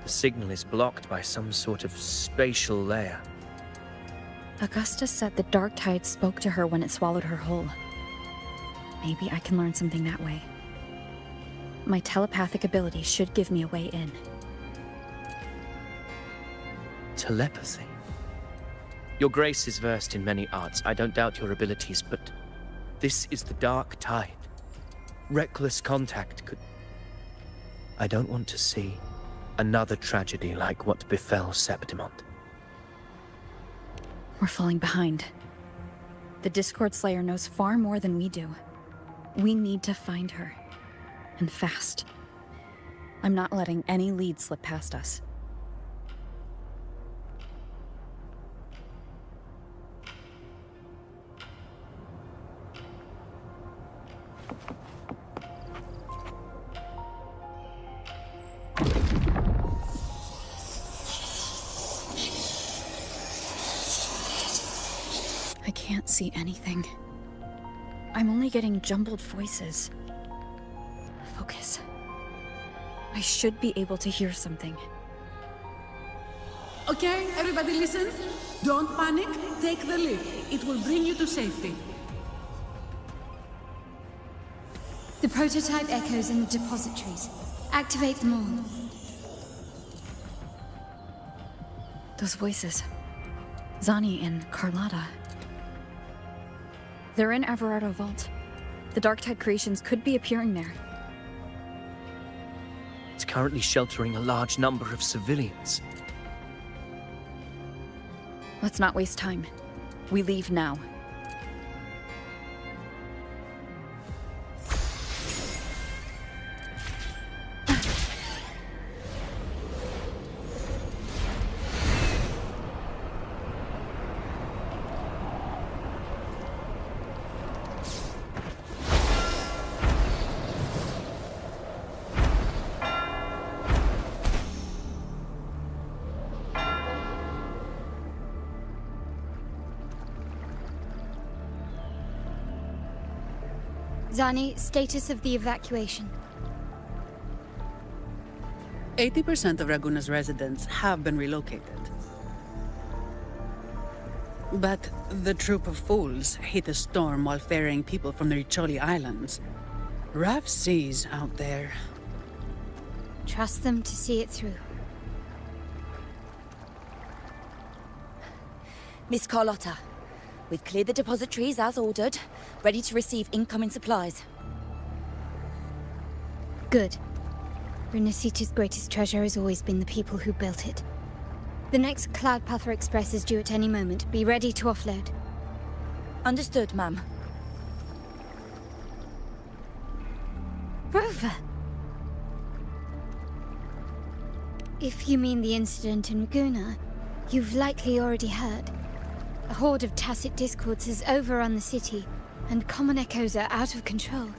The signal is blocked by some sort of spatial layer. Augusta said the Dark Tide spoke to her when it swallowed her whole. Maybe I can learn something that way. My telepathic ability should give me a way in. Telepathy? Your Grace is versed in many arts. I don't doubt your abilities, but this is the Dark Tide. Reckless contact could... I don't want to see another tragedy like what befell Septimon. We're falling behind. The Discord Slayer knows far more than we do. We need to find her. And fast. I'm not letting any lead slip past us. I can't see anything. I'm only getting jumbled voices. Focus. I should be able to hear something. Okay, everybody listen. Don't panic. Take the lift. It will bring you to safety. The prototype echoes in the depositories. Activate them all. Those voices. Zani and Carlotta. They're in Everardo Vault. The Darktide creations could be appearing there. It's currently sheltering a large number of civilians. Let's not waste time. We leave now. Zani, status of the evacuation. 80% of Raguna's residents have been relocated. But the troop of fools hit a storm while ferrying people from the Riccioli Islands. Rough seas out there. Trust them to see it through. Miss Carlotta, we've cleared the depositories as ordered, ready to receive incoming supplies. Good. RINASCITA's greatest treasure has always been the people who built it. The next Cloudpather Express is due at any moment. Be ready to offload. Understood, ma'am. Rover! If you mean the incident in Raguna, you've likely already heard. A horde of tacit discords has overrun the city, and common echoes are out of control.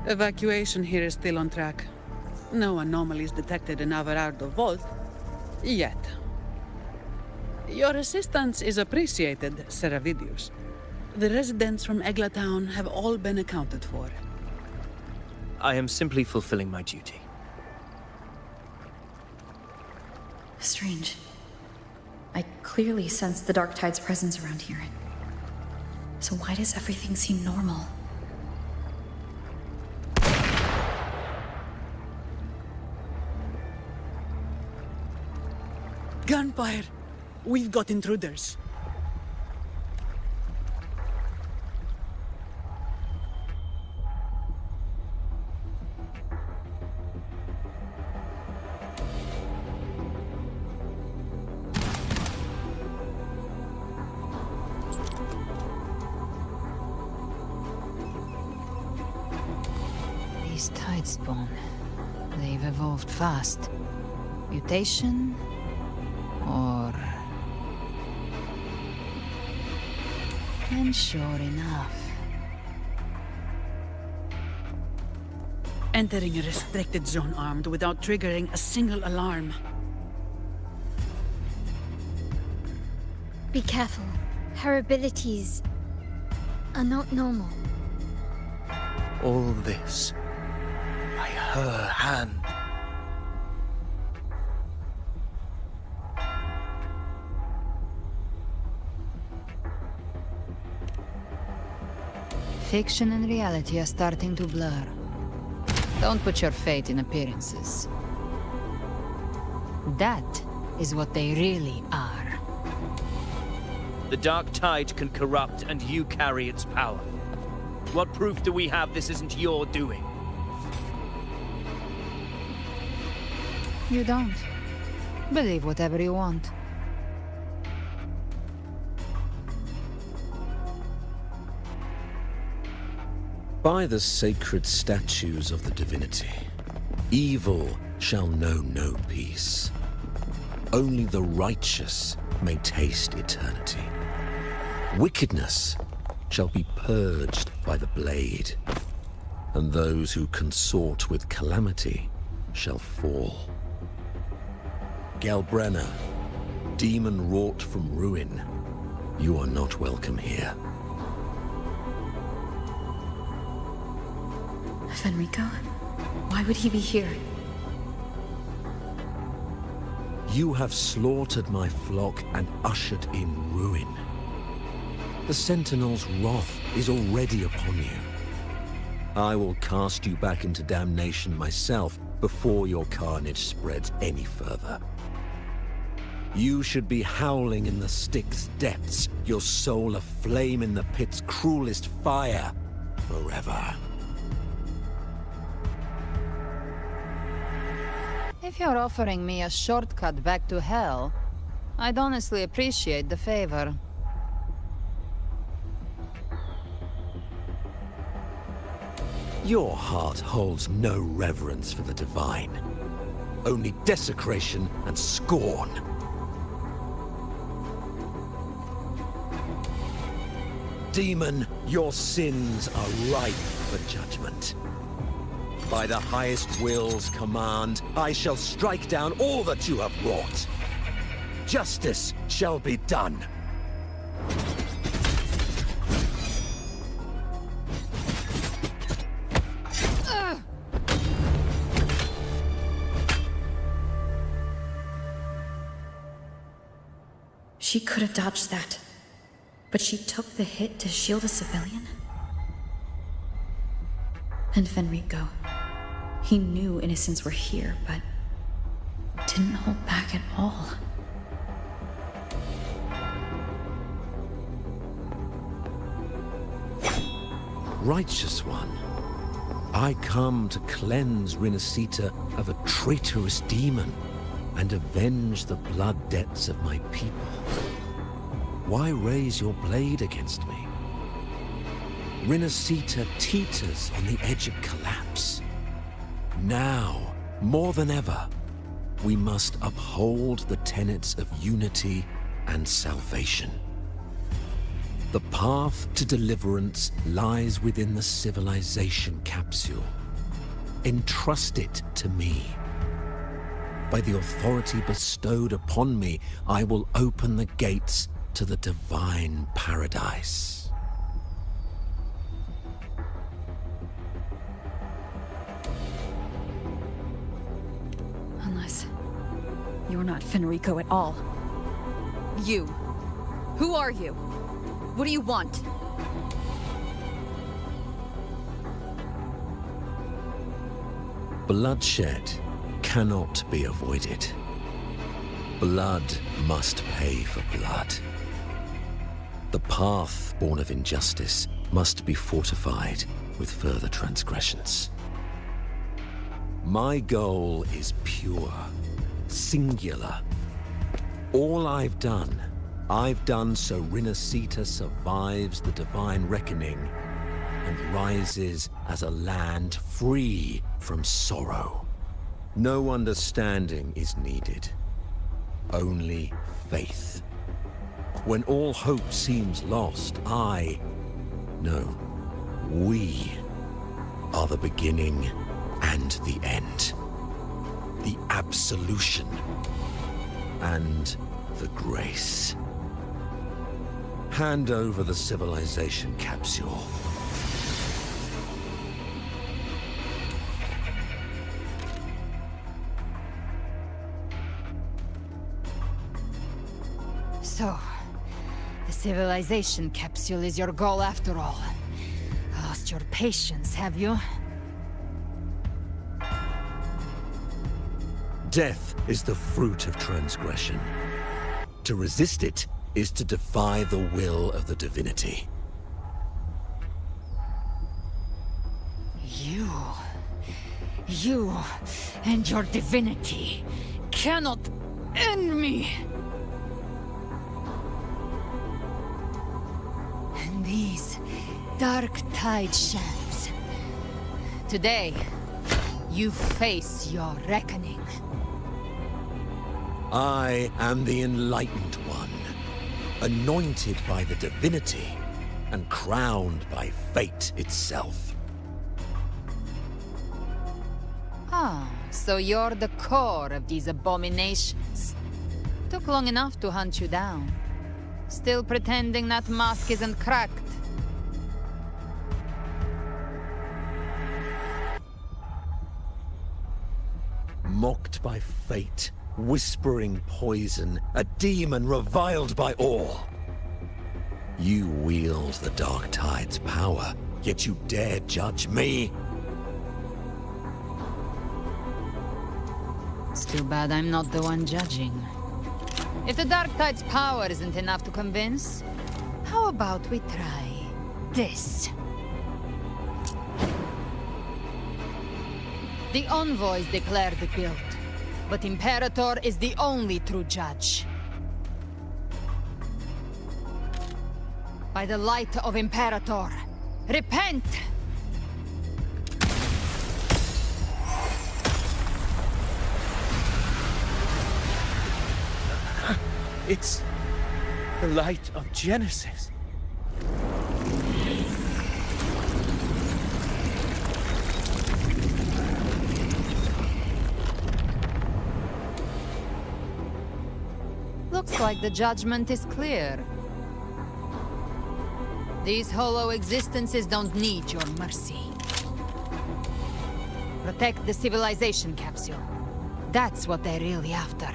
Evacuation here is still on track. No anomalies detected in Everardo Vault. Yet. Your assistance is appreciated, Seravidius. The residents from Eglatown have all been accounted for. I am simply fulfilling my duty. Strange. I clearly sense the Darktide's presence around here. So why does everything seem normal? Gunfire! We've got intruders. These Tidespawn, they've evolved fast. Mutation? Or... And sure enough. Entering a restricted zone armed without triggering a single alarm. Be careful. Her abilities are not normal. All this by her hand. Fiction and reality are starting to blur. Don't put your faith in appearances. That is what they really are. The Dark Tide can corrupt, and you carry its power. What proof do we have this isn't your doing? You don't. Believe whatever you want. By the sacred statues of the divinity, evil shall know no peace. Only the righteous may taste eternity. Wickedness shall be purged by the blade, and those who consort with calamity shall fall. Galbrena, demon wrought from ruin, you are not welcome here. Fenrico? Why would he be here? You have slaughtered my flock and ushered in ruin. The Sentinel's wrath is already upon you. I will cast you back into damnation myself before your carnage spreads any further. You should be howling in the Styx's depths, your soul aflame in the pit's cruelest fire, forever. If you're offering me a shortcut back to hell, I'd honestly appreciate the favor. Your heart holds no reverence for the divine, only desecration and scorn. Demon, your sins are ripe for judgment. By the highest will's command, I shall strike down all that you have wrought. Justice shall be done. She could have dodged that, but she took the hit to shield a civilian? And Fenrico, he knew innocents were here, but didn't hold back at all. Righteous one, I come to cleanse RINASCITA of a traitorous demon and avenge the blood debts of my people. Why raise your blade against me? RINASCITA teeters on the edge of collapse. Now, more than ever, we must uphold the tenets of unity and salvation. The path to deliverance lies within the civilization capsule. Entrust it to me. By the authority bestowed upon me, I will open the gates to the divine paradise. Unless you're not Fenrico at all. You. Who are you? What do you want? Bloodshed cannot be avoided. Blood must pay for blood. The path born of injustice must be fortified with further transgressions. My goal is pure, singular. All I've done so RINASCITA survives the divine reckoning and rises as a land free from sorrow. No understanding is needed, only faith. When all hope seems lost, we are the beginning and the end. The absolution and the grace. Hand over the civilization capsule. So, the civilization capsule is your goal after all. Lost your patience, have you? Death is the fruit of transgression. To resist it is to defy the will of the divinity. You and your divinity cannot end me! And these dark tide shams. Today, you face your reckoning. I am the enlightened one, anointed by the divinity and crowned by fate itself. Ah, so you're the core of these abominations. Took long enough to hunt you down. Still pretending that mask isn't cracked. Mocked by fate, whispering poison, a demon reviled by all. You wield the Dark Tide's power, yet you dare judge me? It's too bad I'm not the one judging. If the Dark Tide's power isn't enough to convince, how about we try this? The envoys declared guilt, but Imperator is the only true judge. By the light of Imperator, repent! It's the light of Genesis. Looks like the judgment is clear. These hollow existences don't need your mercy. Protect the civilization capsule. That's what they're really after.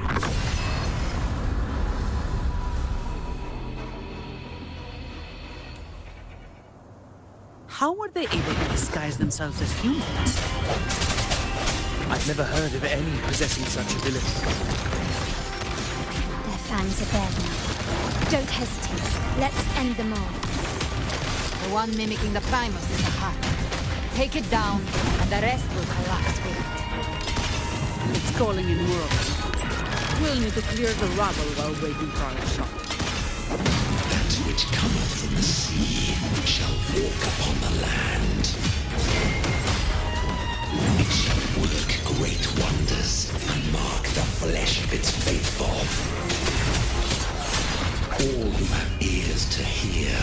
How were they able to disguise themselves as humans? I've never heard of any possessing such ability. Their fangs are bare now. Don't hesitate. Let's end them all. The one mimicking the Primus is the heart. Take it down, and the rest will collapse with it. It's calling in worlds. We'll need to clear the rubble while waiting for our shot. That which cometh from the sea shall walk upon the land. It shall work great wonders and mark the flesh of its faithful. All who have ears to hear,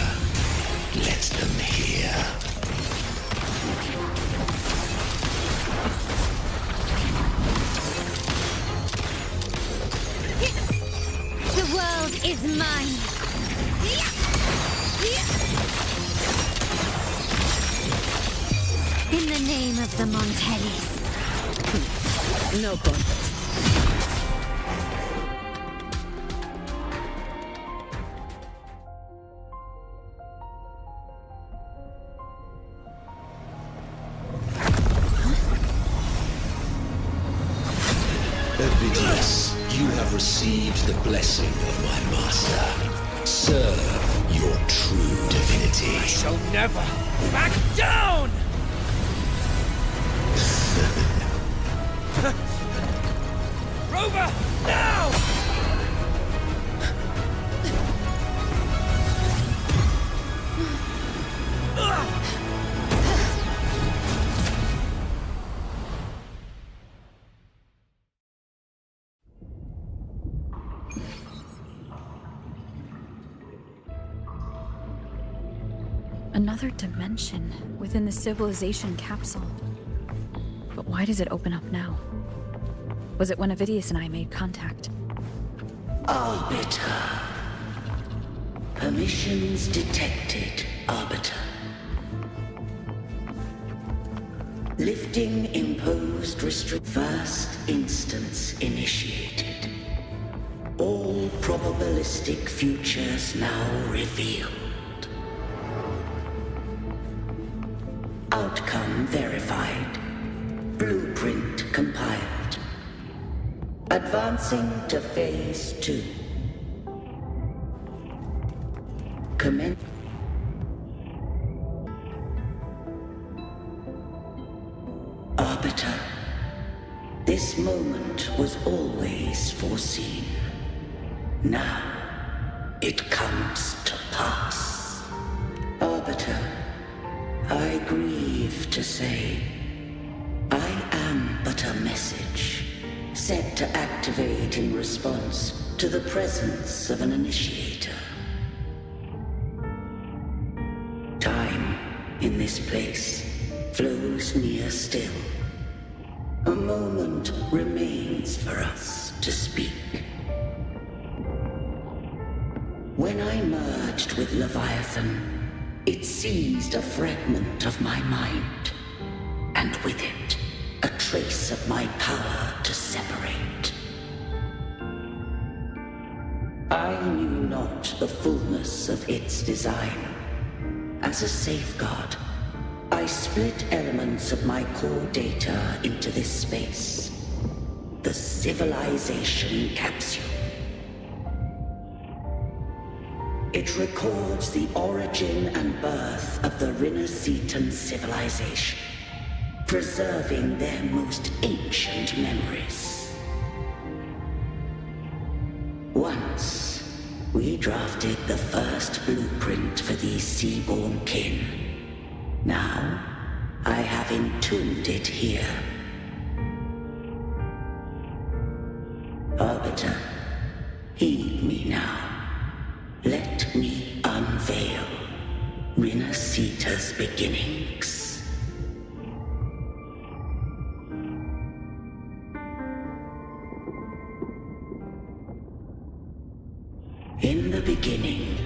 let them hear. The world is mine. In the name of the Montellis. No contest. Ovidius, you have received the blessing of my master. Serve your true divinity. I shall never back down! Rover, now! Another dimension within the civilization capsule. But why does it open up now? Was it when Ovidius and I made contact? Arbiter. Permissions detected, Arbiter. Lifting imposed restrict. First instance initiated. All probabilistic futures now revealed. Outcome verified. Blueprint compiled. Advancing to phase 2. Commence. Arbiter, this moment was always foreseen. Now, it comes to pass. Arbiter, I grieve to say, I am but a message, set to activate in response to the presence of an initiator. Time, in this place, flows near still. A moment remains for us to speak. When I merged with Leviathan, it seized a fragment of my mind, and with it, a trace of my power to separate. I knew not the fullness of its design. As a safeguard, I split elements of my core data into this space. The civilization capsule. It records the origin and birth of the RINASCITAN civilization, preserving their most ancient memories. Once, we drafted the first blueprint for these seaborn kin. Now, I have entombed it here. Arbiter, heed me now. Let me unveil RINASCITA's beginnings. In the beginning,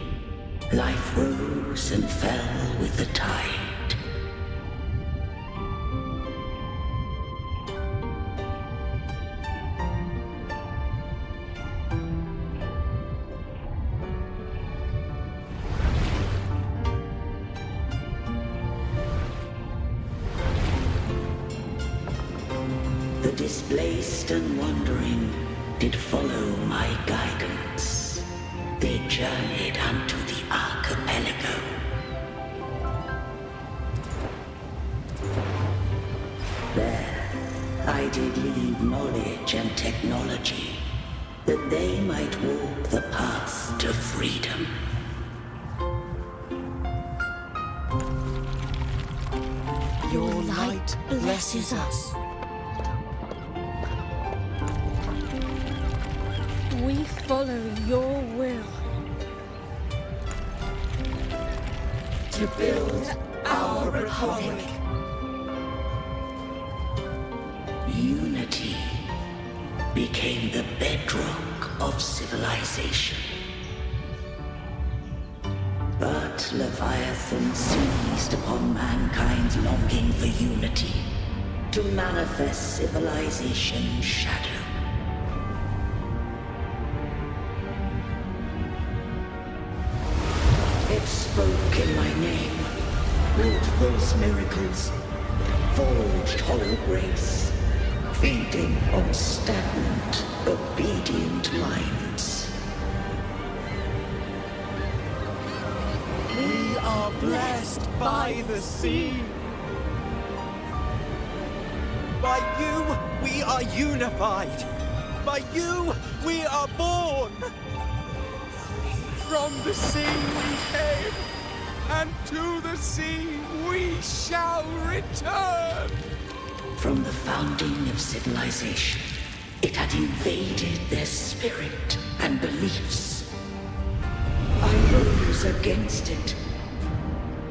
life rose and fell with the tide. The displaced and wandering did follow my guidance. They journeyed unto the archipelago. There, I did leave knowledge and technology, that they might walk the path to freedom. Your light blesses us. We follow your will. To build our republic. Unity became the bedrock of civilization. But Leviathan seized upon mankind's longing for unity to manifest civilization's shadow. It spoke in my name, wrought those miracles, forged hollow grace, feeding on stagnant, obedient minds. We are blessed by the sea. By you, we are unified. By you, we are born. From the sea we came, and to the sea we shall return. From the founding of civilization, it had invaded their spirit and beliefs. I rose against it,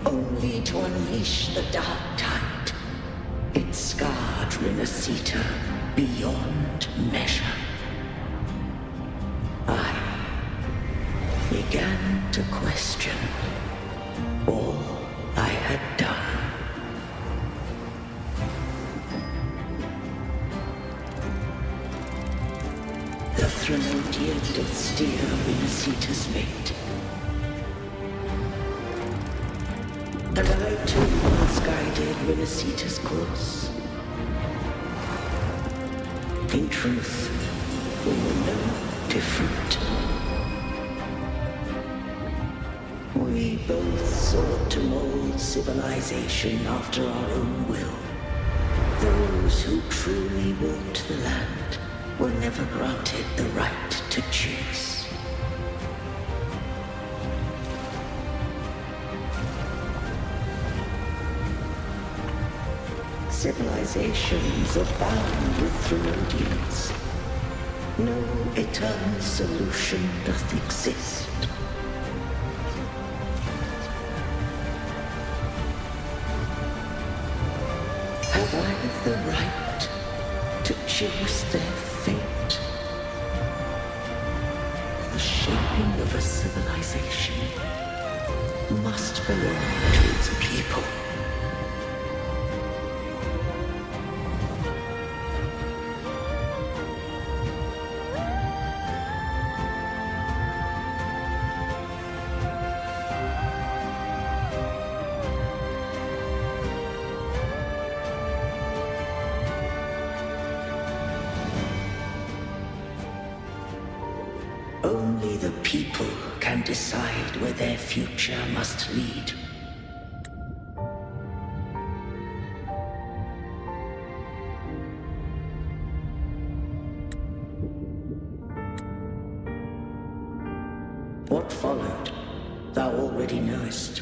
only to unleash the dark tide. It scarred RINASCITA beyond measure. I began to question all I had done. The Threnodian did steer RINASCITA's fate. And I too once guided RINASCITA's course. In truth, we were no different. We both sought to mold civilization after our own will. Those who truly walked the land were never granted the right to choose. Civilizations abound with Threnodians. No eternal solution doth exist. Have I the right to choose their fate? The shaping of a civilization must belong to its people. people can decide where their future must lead. What followed, thou already knowest.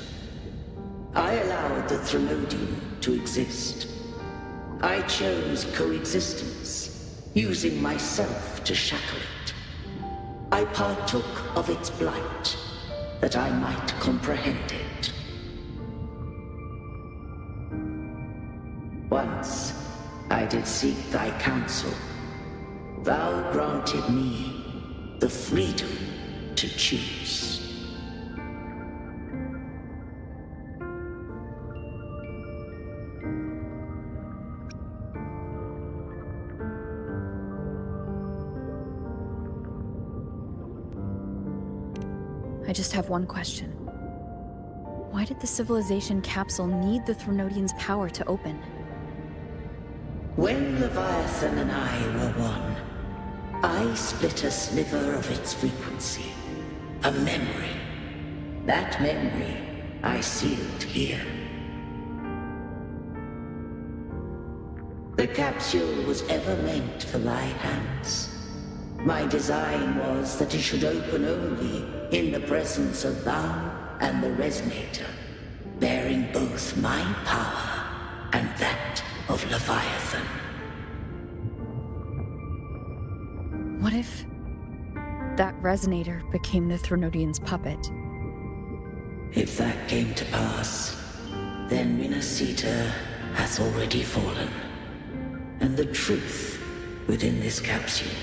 I allowed the Threnodian to exist. I chose coexistence, using myself to shackle it. I partook of its blight, that I might comprehend it. Once I did seek thy counsel. Thou granted me the freedom to choose. I just have one question. Why did the civilization capsule need the Threnodian's power to open? When Leviathan and I were one, I split a sliver of its frequency. A memory. That memory I sealed here. The capsule was ever meant for thy hands. My design was that it should open only in the presence of thou and the Resonator, bearing both my power and that of Leviathan. What if that Resonator became the Threnodian's puppet? If that came to pass, then RINASCITA hath already fallen, and the truth within this capsule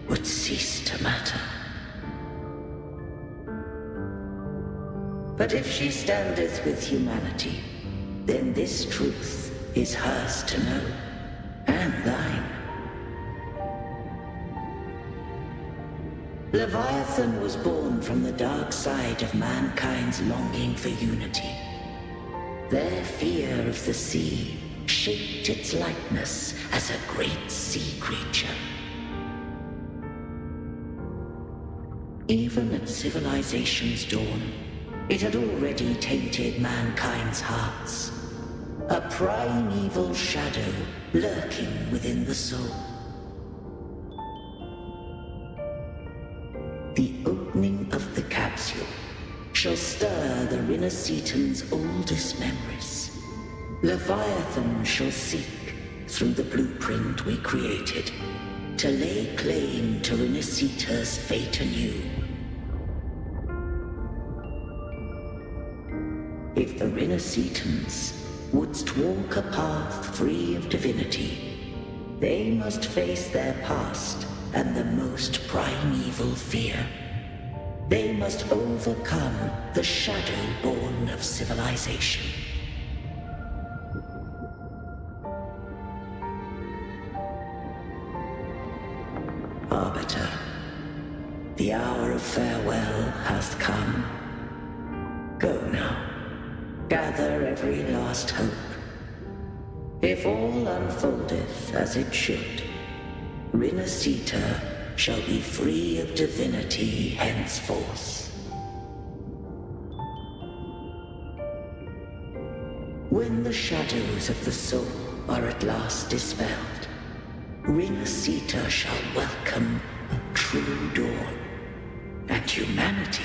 would cease to matter. But if she standeth with humanity, then this truth is hers to know, and thine. Leviathan was born from the dark side of mankind's longing for unity. Their fear of the sea shaped its likeness as a great sea creature. Even at civilization's dawn, it had already tainted mankind's hearts. A primeval shadow lurking within the soul. The opening of the capsule shall stir the RINASCITAN's oldest memories. Leviathan shall seek, through the blueprint we created, to lay claim to RINASCITA's fate anew. If the RINASCITANS wouldst walk a path free of divinity, they must face their past and the most primeval fear. They must overcome the shadow born of civilization. Arbiter, the hour of farewell hath come. Go now. Gather every last hope. If all unfoldeth as it should, RINASCITA shall be free of divinity henceforth. When the shadows of the soul are at last dispelled, RINASCITA shall welcome a true dawn, and humanity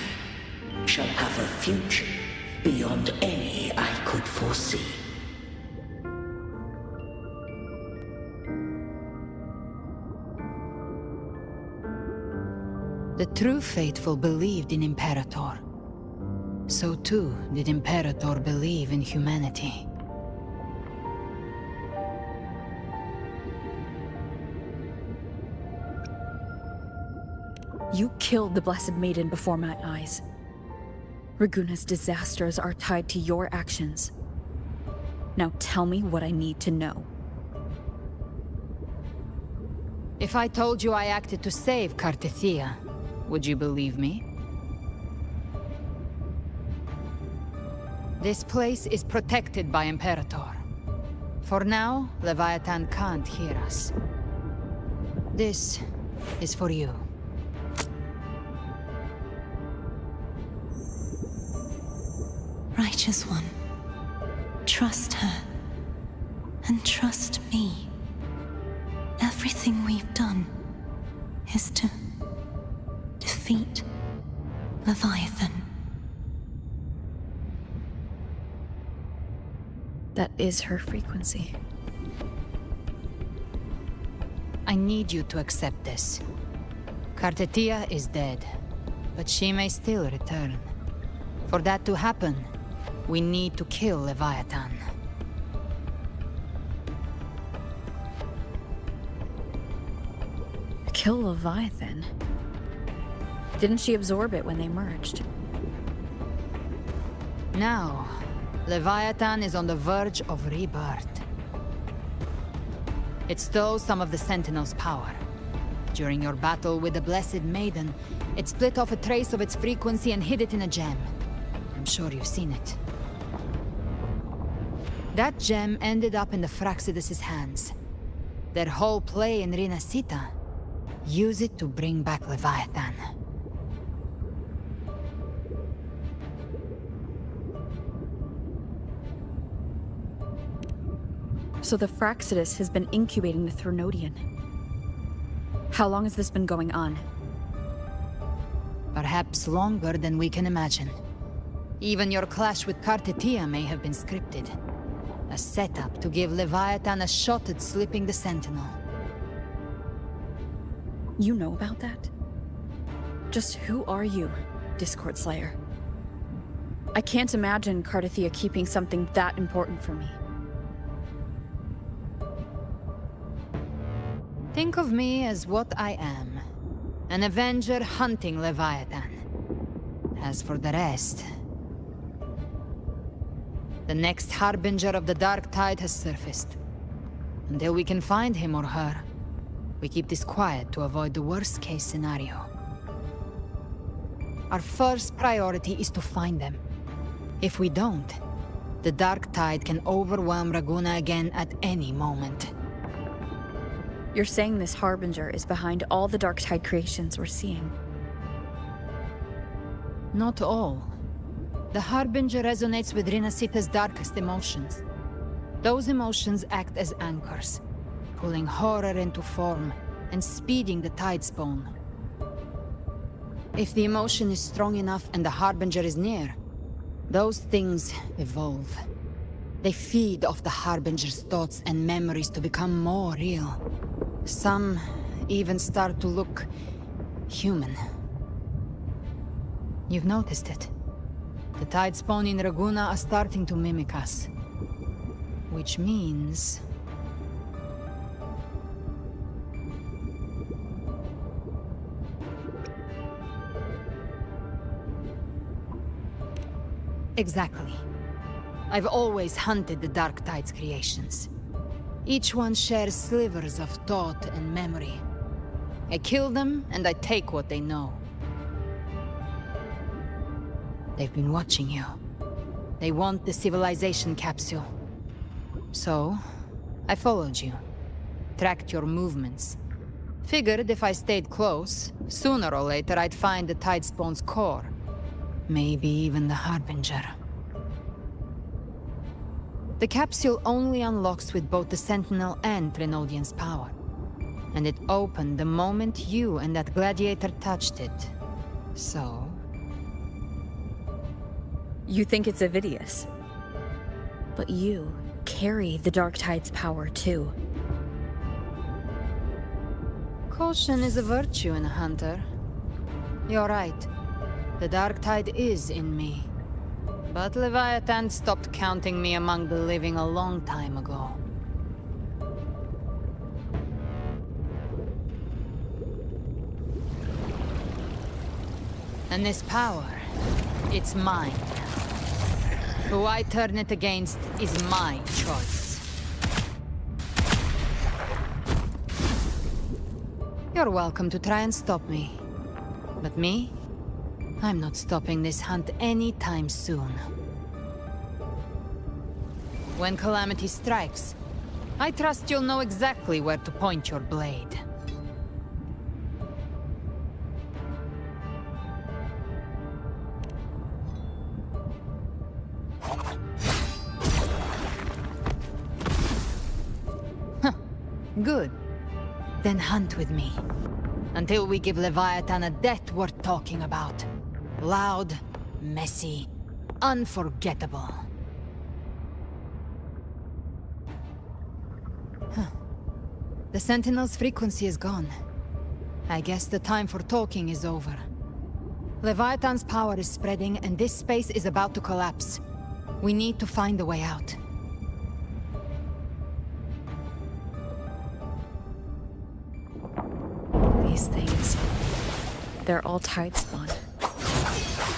shall have a future beyond any I could foresee. The true faithful believed in Imperator. So too did Imperator believe in humanity. You killed the Blessed Maiden before my eyes. Raguna's disasters are tied to your actions. Now tell me what I need to know. If I told you I acted to save Cartithia, would you believe me? This place is protected by Imperator. For now, Leviathan can't hear us. This is for you. Righteous One, trust her. And trust me. Everything we've done is to defeat Leviathan. That is her frequency. I need you to accept this. Kartetia is dead, but she may still return. For that to happen, we need to kill Leviathan. Kill Leviathan? Didn't she absorb it when they merged? Now, Leviathan is on the verge of rebirth. It stole some of the Sentinel's power. During your battle with the Blessed Maiden, it split off a trace of its frequency and hid it in a gem. I'm sure you've seen it. That gem ended up in the Fraxidus' hands. Their whole play in RINASCITA. Use it to bring back Leviathan. So the Fraxidus has been incubating the Thronodian. How long has this been going on? Perhaps longer than we can imagine. Even your clash with Kartetia may have been scripted. A setup to give Leviathan a shot at slipping the Sentinel. You know about that? Just who are you, Discord Slayer? I can't imagine Kartetia keeping something that important from me. Think of me as what I am. An Avenger hunting Leviathan. As for the rest... The next Harbinger of the Dark Tide has surfaced. Until we can find him or her, we keep this quiet to avoid the worst-case scenario. Our first priority is to find them. If we don't, the Dark Tide can overwhelm Raguna again at any moment. You're saying this Harbinger is behind all the Dark Tide creations we're seeing? Not all. The Harbinger resonates with RINASCITA's darkest emotions. Those emotions act as anchors, pulling horror into form and speeding the Tidespawn. If the emotion is strong enough and the Harbinger is near, those things evolve. They feed off the Harbinger's thoughts and memories to become more real. Some even start to look human. You've noticed it. The Tidespawn in Raguna are starting to mimic us. Which means... Exactly. I've always hunted the Dark Tide's creations. Each one shares slivers of thought and memory. I kill them, and I take what they know. They've been watching you. They want the civilization capsule. So, I followed you. Tracked your movements. Figured if I stayed close, sooner or later I'd find the Tidespawn's core. Maybe even the Harbinger. The capsule only unlocks with both the Sentinel and Threnodian's power. And it opened the moment you and that gladiator touched it. So... You think it's Avidius. But you carry the Dark Tide's power too. Caution is a virtue in a hunter. You're right. The Dark Tide is in me. But Leviathan stopped counting me among the living a long time ago. And this power, it's mine. Who I turn it against is my choice. You're welcome to try and stop me. But me? I'm not stopping this hunt anytime soon. When calamity strikes, I trust you'll know exactly where to point your blade. Good. Then hunt with me. Until we give Leviathan a death worth talking about. Loud, messy, unforgettable. The Sentinel's frequency is gone. I guess the time for talking is over. Leviathan's power is spreading, and this space is about to collapse. We need to find a way out. These things... they're all tide spawn.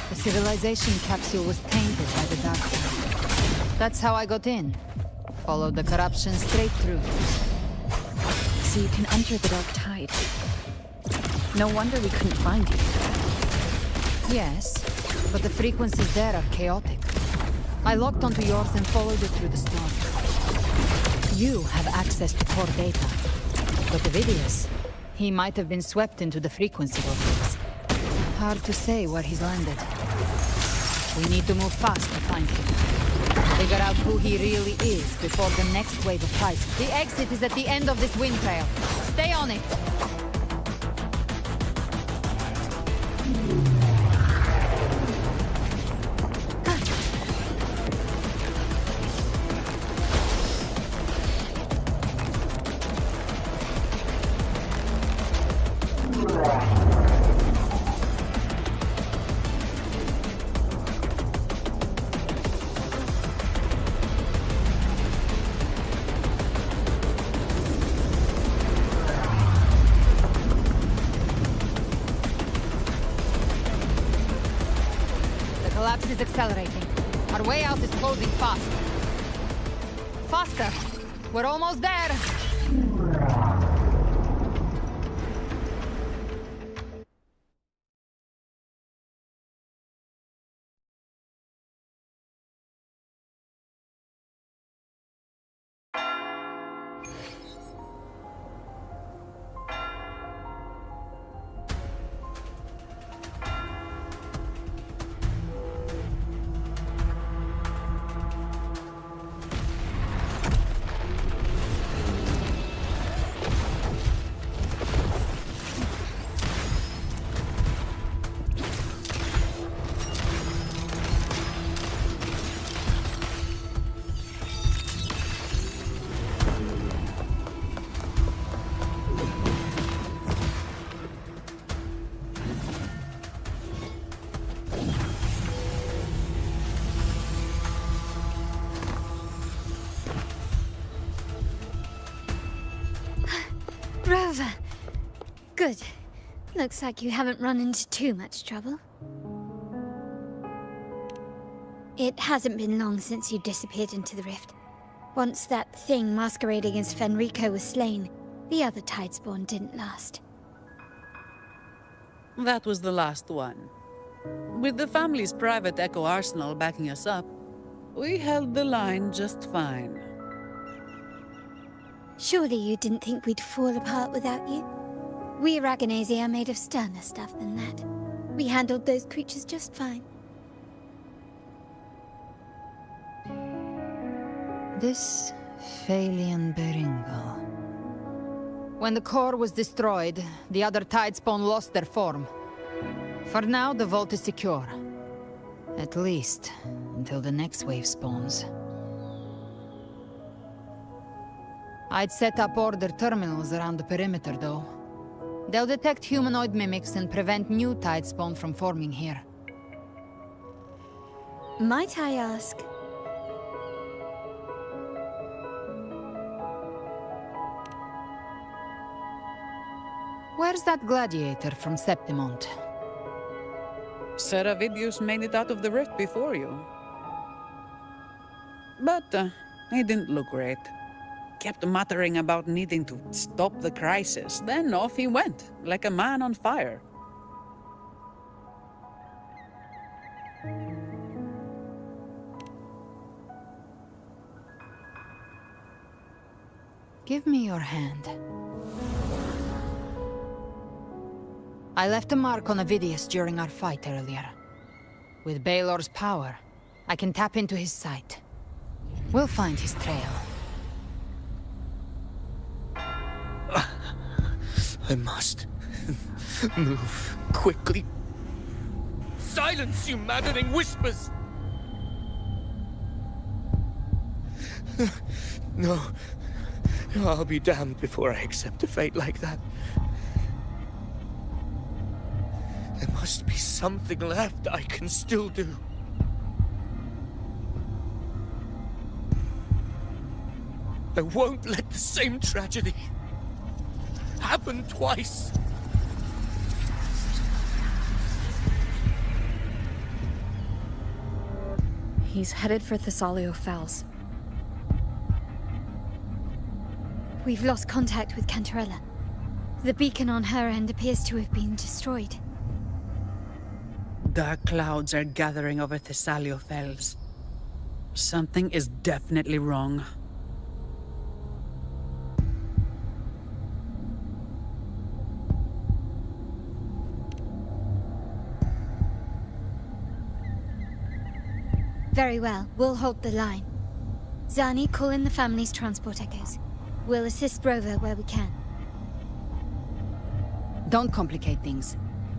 The civilization capsule was tainted by the Dark Tide. That's how I got in. Followed the corruption straight through. So you can enter the Dark Tide. No wonder we couldn't find you. Yes, but the frequencies there are chaotic. I locked onto yours and followed it through the storm. You have access to core data. But Ovidius, he might have been swept into the frequency vortex. Hard to say where he's landed. We need to move fast to find him. Figure out who he really is before the next wave of fights. The exit is at the end of this wind trail. Stay on it! Collapse is accelerating. Our way out is closing fast. Faster! We're almost there! Rover! Good. Looks like you haven't run into too much trouble. It hasn't been long since you disappeared into the rift. Once that thing masquerading as Fenrico was slain, the other Tidespawn didn't last. That was the last one. With the family's private Echo arsenal backing us up, we held the line just fine. Surely you didn't think we'd fall apart without you? We Aragonese are made of sterner stuff than that. We handled those creatures just fine. This Phalian Beringal. When the core was destroyed, the other Tidespawn lost their form. For now, the vault is secure. At least, until the next wave spawns. I'd set up order terminals around the perimeter, though. They'll detect humanoid mimics and prevent new Tidespawn from forming here. Might I ask? Where's that gladiator from Septimont? Seravidius made it out of the rift before you. But he didn't look great. Kept muttering about needing to stop the crisis. Then off he went, like a man on fire. Give me your hand. I left a mark on Ovidius during our fight earlier. With Baelor's power, I can tap into his sight. We'll find his trail. I must move quickly. Silence, you maddening whispers! No. I'll be damned before I accept a fate like that. There must be something left I can still do. I won't let the same tragedy happen twice. He's headed for Thessalio Fells. We've lost contact with Cantarella. The beacon on her end appears to have been destroyed. Dark clouds are gathering over Thessalio Fells. Something is definitely wrong. Very well, we'll hold the line. Zani, call in the family's transport echoes. We'll assist Rover where we can. Don't complicate things.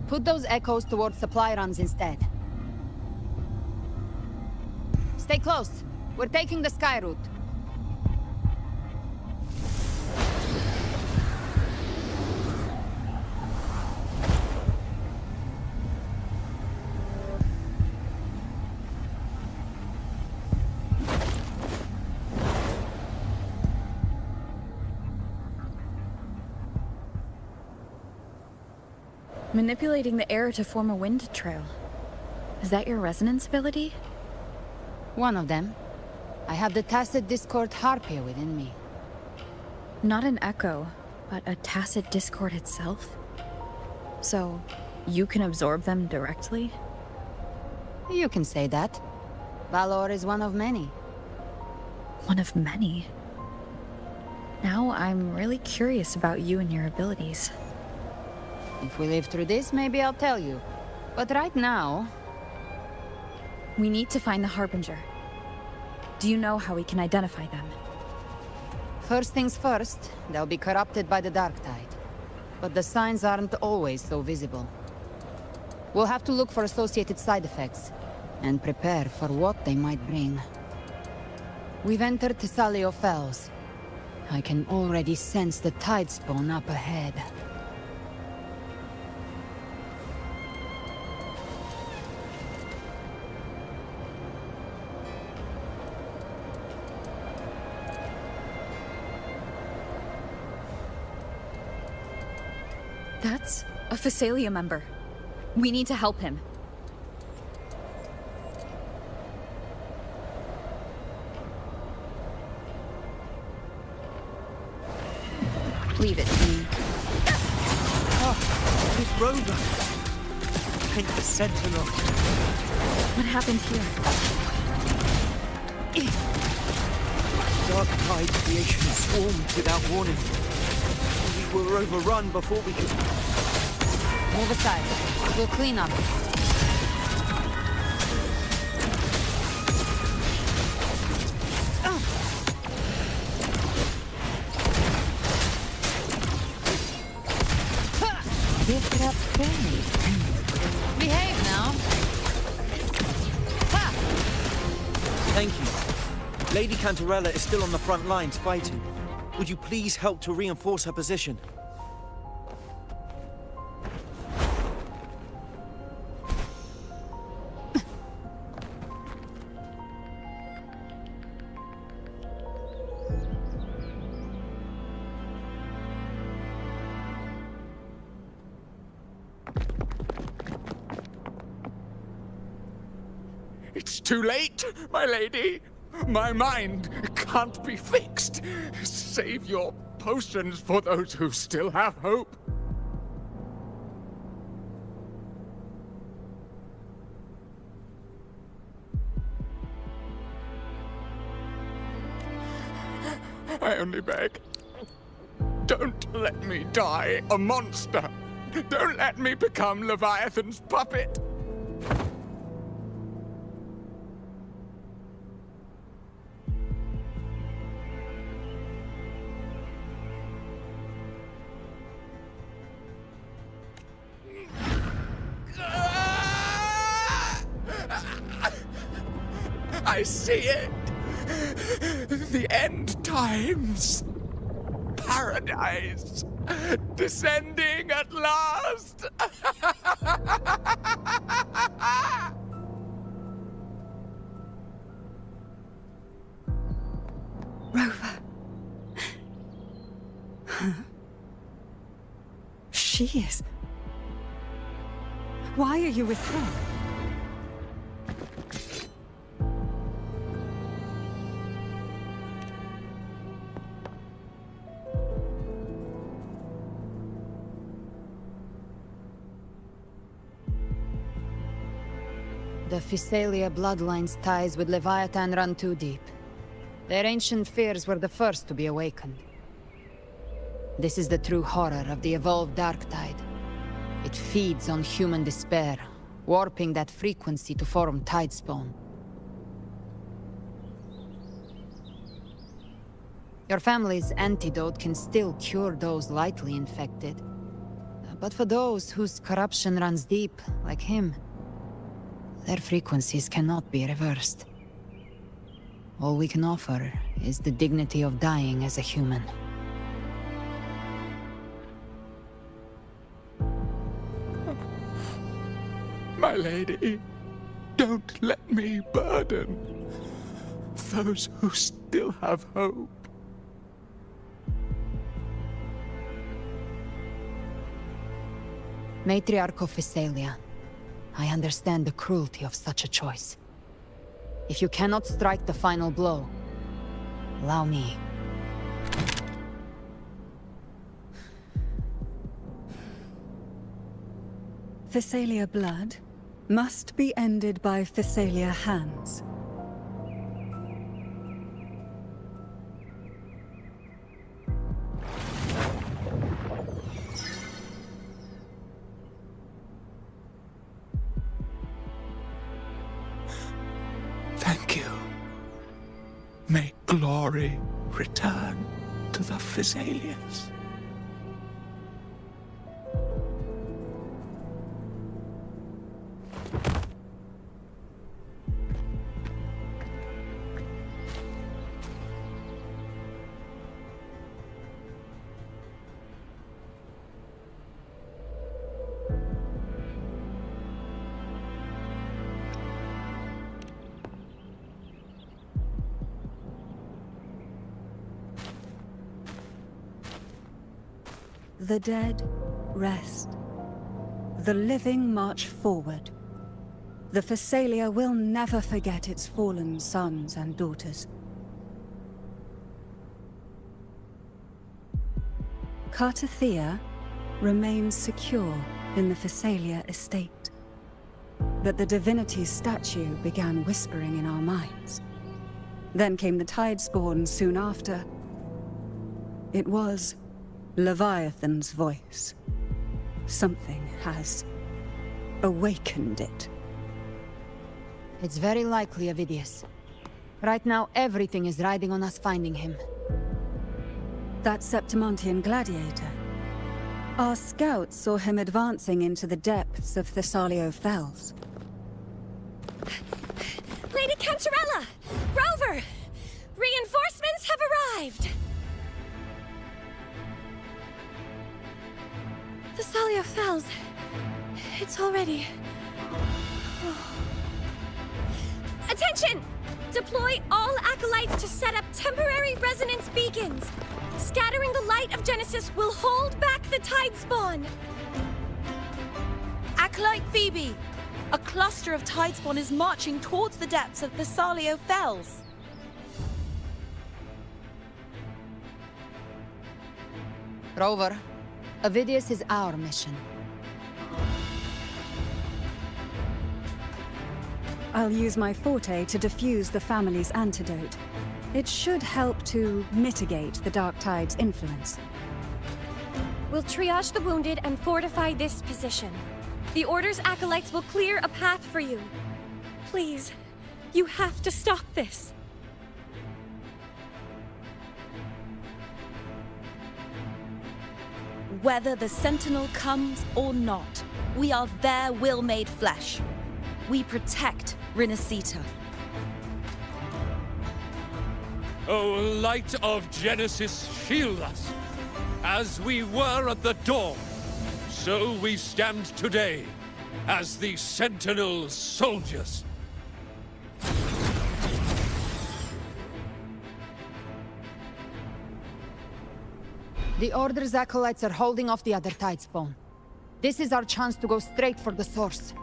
Put those echoes towards supply runs instead. Stay close. We're taking the sky route. Manipulating the air to form a wind trail. Is that your resonance ability? One of them. I have the tacit discord harpia within me. Not an echo, but a tacit discord itself? So, you can absorb them directly? You can say that. Valor is one of many. One of many? Now I'm really curious about you and your abilities. If we live through this, maybe I'll tell you. But right now... We need to find the Harbinger. Do you know how we can identify them? First things first, they'll be corrupted by the Dark Tide. But the signs aren't always so visible. We'll have to look for associated side effects, and prepare for what they might bring. We've entered Thessalio Fells. I can already sense the tide spawn up ahead. That's a Phasalia member. We need to help him. Leave it to me. Oh, it's Rover. Thank the Sentinel. What happened here? Dark Tide creation swarmed without warning. We were overrun before we could... Move aside. We'll clean up. Pick it up, behave now. Ha! Thank you. Lady Cantarella is still on the front lines fighting. Would you please help to reinforce her position? It's too late, my lady. My mind can't be fixed. Save your potions for those who still have hope. I only beg. Don't let me die a monster. Don't let me become Leviathan's puppet. I see it! The end times! Paradise! Descending at last! Rover. Huh? She is. Why are you with her? The Physalia bloodline's ties with Leviathan run too deep. Their ancient fears were the first to be awakened. This is the true horror of the evolved Dark Tide. It feeds on human despair, warping that frequency to form Tidespawn. Your family's antidote can still cure those lightly infected. But for those whose corruption runs deep, like him, their frequencies cannot be reversed. All we can offer is the dignity of dying as a human. My lady, don't let me burden those who still have hope. Matriarch of Physalia, I understand the cruelty of such a choice. If you cannot strike the final blow, allow me. Physalia blood must be ended by Physalia hands. Thank you. May glory return to the Physalians. The dead rest. The living march forward. The Physalia will never forget its fallen sons and daughters. Cartathea remains secure in the Physalia estate. But the divinity's statue began whispering in our minds. Then came the Tidespawn soon after. It was Leviathan's voice. Something has awakened it. It's very likely, Avidius. Right now, everything is riding on us finding him. That Septimontian gladiator. Our scouts saw him advancing into the depths of Thessalio Fells. Lady Cantarella! Rover! Reinforcements have arrived! Thessalio Fells. It's already... Attention! Deploy all acolytes to set up temporary resonance beacons. Scattering the light of Genesis will hold back the Tidespawn. Acolyte Phoebe, a cluster of Tidespawn is marching towards the depths of Thessalio Fells. Rover, Avidius is our mission. I'll use my forte to defuse the family's antidote. It should help to mitigate the Dark Tide's influence. We'll triage the wounded and fortify this position. The Order's acolytes will clear a path for you. Please, you have to stop this. Whether the Sentinel comes or not, we are their will made flesh. We protect RINASCITA. O light of Genesis, shield us. As we were at the dawn, so we stand today, as the Sentinel soldiers. The Order's acolytes are holding off the other Tidespawn. This is our chance to go straight for the source.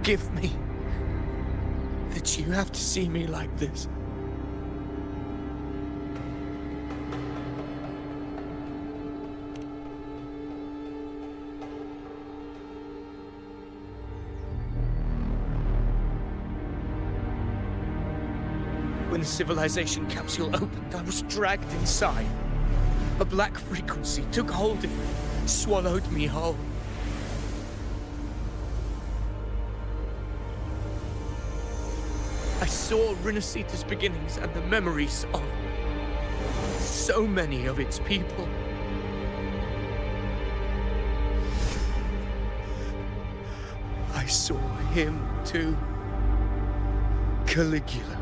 forgive me that you have to see me like this. When the civilization capsule opened, I was dragged inside. A black frequency took hold of me, swallowed me whole. I saw RINASCITA's beginnings and the memories of so many of its people. I saw him too. Caligula.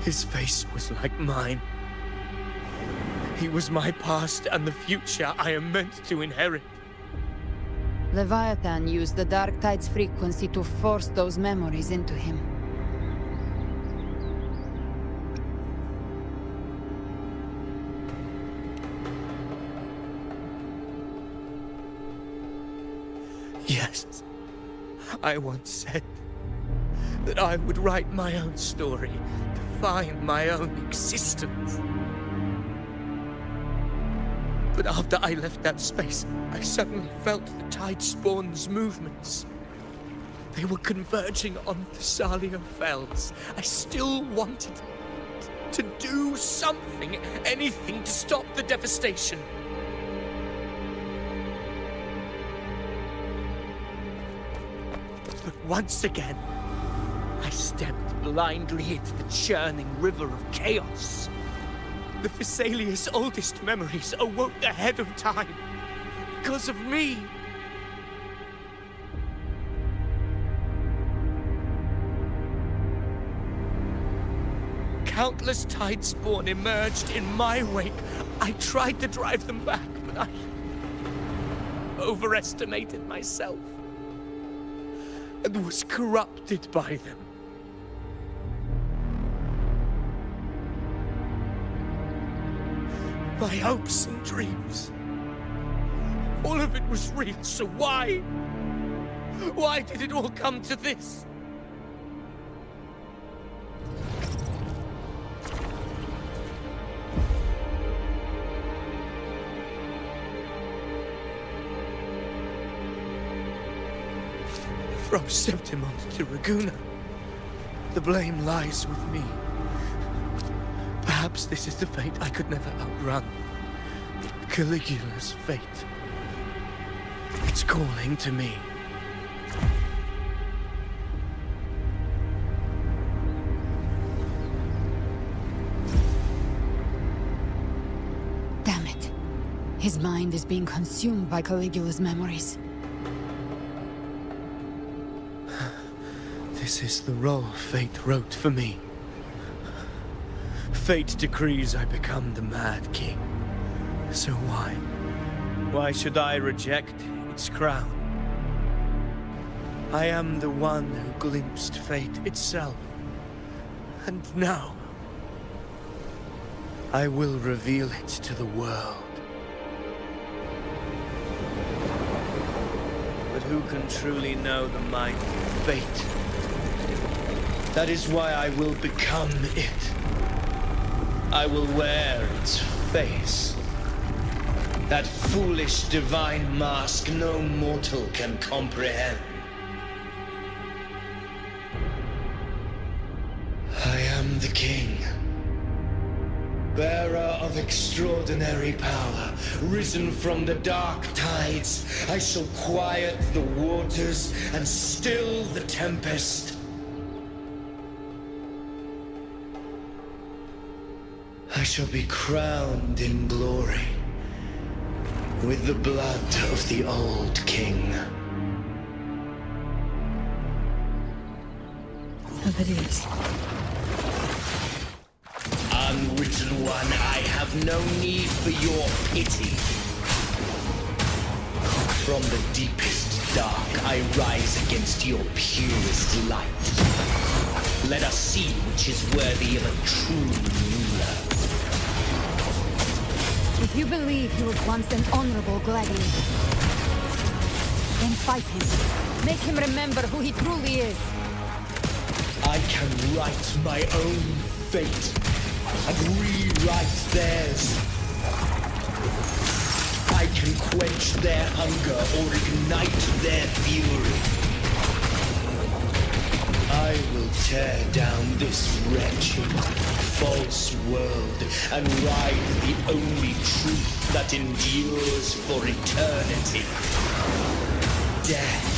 His face was like mine. He was my past and the future I am meant to inherit. Leviathan used the Dark Tide's frequency to force those memories into him. Yes, I once said that I would write my own story, define my own existence. But after I left that space, I suddenly felt the Tidespawn's movements. They were converging on Thessalia Fells. I still wanted to do something, anything to stop the devastation. But once again, I stepped blindly into the churning river of chaos. The Thessalia's oldest memories awoke ahead of time. Because of me. Countless Tidespawn emerged in my wake. I tried to drive them back, but I overestimated myself and was corrupted by them. My hopes and dreams. All of it was real, so why? Why did it all come to this? From Septimont to Raguna, the blame lies with me. Perhaps this is the fate I could never outrun. Caligula's fate. It's calling to me. Damn it. His mind is being consumed by Caligula's memories. This is the role fate wrote for me. Fate decrees I become the Mad King. So why? Why should I reject its crown? I am the one who glimpsed fate itself. And now, I will reveal it to the world. But who can truly know the mind of fate? That is why I will become it. I will wear its face. That foolish divine mask no mortal can comprehend. I am the king. Bearer of extraordinary power, risen from the dark tides, I shall quiet the waters and still the tempest. I shall be crowned in glory with the blood of the old king. Whoever it is. Unwritten one, I have no need for your pity. From the deepest dark, I rise against your purest light. Let us see which is worthy of a true ruler. If you believe he was once an honorable gladiator, Then fight him. Make him remember who he truly is. I can write my own fate and rewrite theirs. I can quench their hunger or ignite their fury. I will tear down this wretched, false world and ride the only truth that endures for eternity. Death.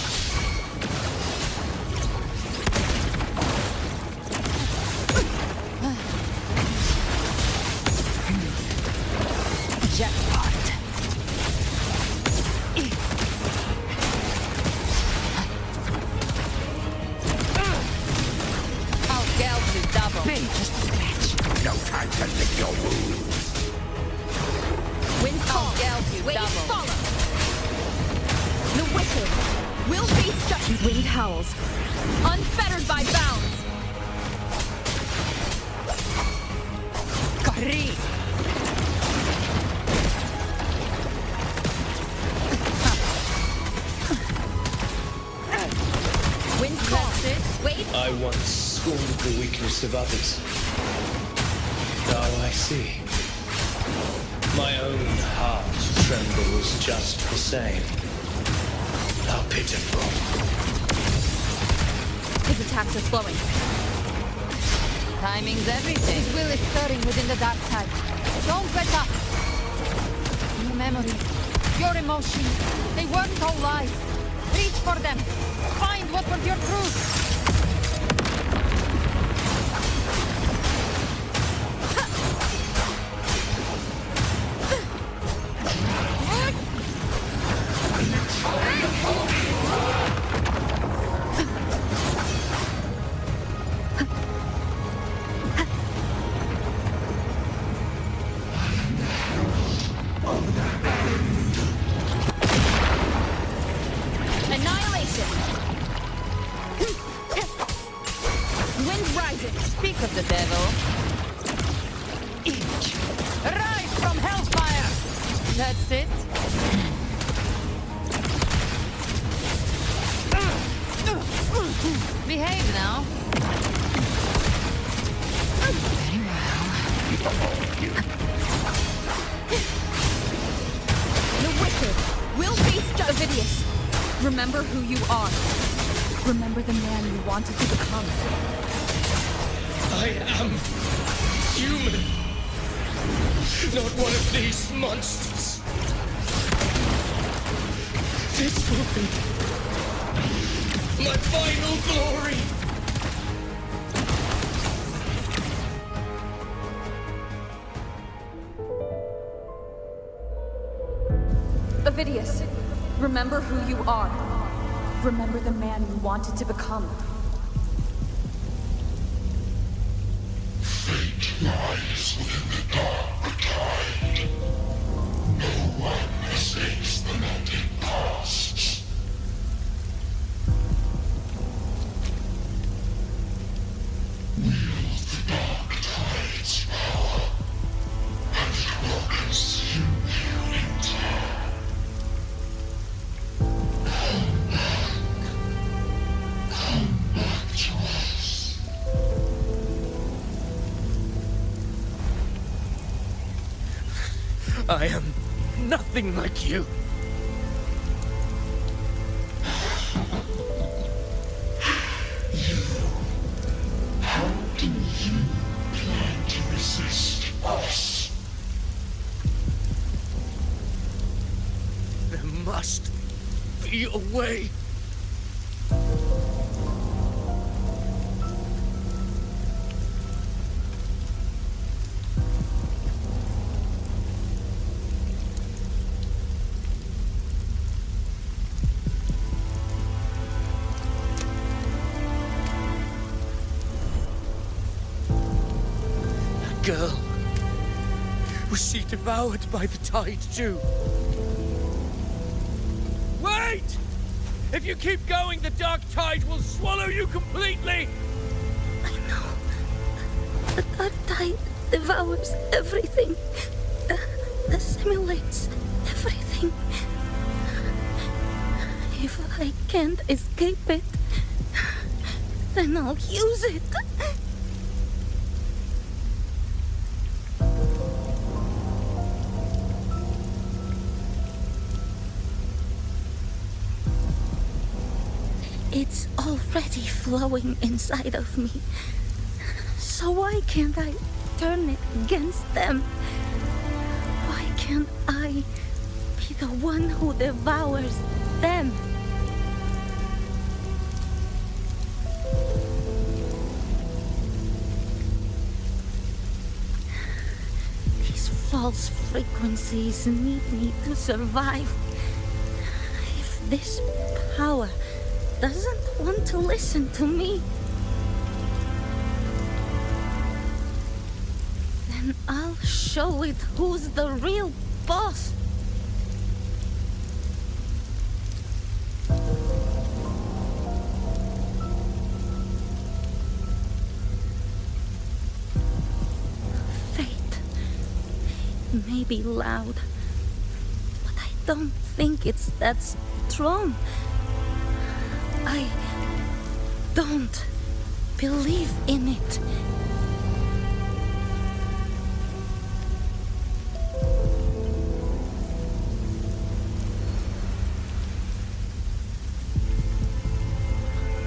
Jackpot. I'll gouge you double. Maybe just a scratch. No time to lick your wounds. Wind I'll gouge you Waves double. follow. The wicked will face justice. Wind howls, unfettered by bounds. Kari. Wind calls. Wait. I once scorned the weakness of others. Now I see. My own heart trembles just the same. How pitiful. His attacks are slowing. Timing's everything. His will is stirring within the dark side. Don't let up. Your memories, your emotions, they weren't all lies. Reach for them. Find what was your truth. Annihilation. Wind rises. Speak of the devil. Rise from hellfire. That's it. Behave now. Very well. The wicked will face justice. Remember who you are. Remember the man you wanted to become. I am human. Not one of these monsters. This will be my final glory. Ovidius, remember who you are. Remember the man you wanted to become. Fate lies within the dark tide. No one escapes the melting costs. Wield the dark tide's power, and it will consume you in turn. Come back to us. I am nothing like you. How do you plan to resist us? There must be a way. That girl. Was she devoured by the tide too? Wait! If you keep going, the dark tide will swallow you completely! The dark tide devours everything, assimilates everything. If I can't escape it, then I'll use it. It's already flowing inside of me. So why can't I turn it against them? Why can't I be the one who devours them? These false frequencies need me to survive. If this power doesn't want to listen to me, then I'll show it who's the real boss. Fate may be loud, but I don't think it's that strong. I don't believe in it.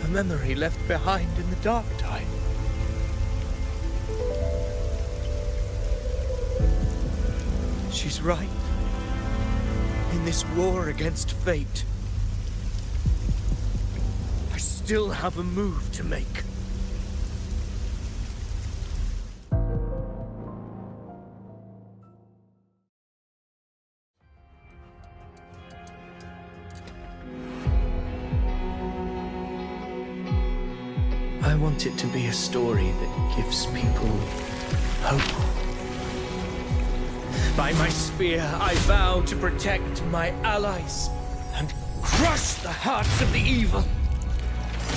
A memory left behind in the dark time. She's right. In this war against fate, I still have a move to make. I want it to be a story that gives people hope. By my spear, I vow to protect my allies and crush the hearts of the evil.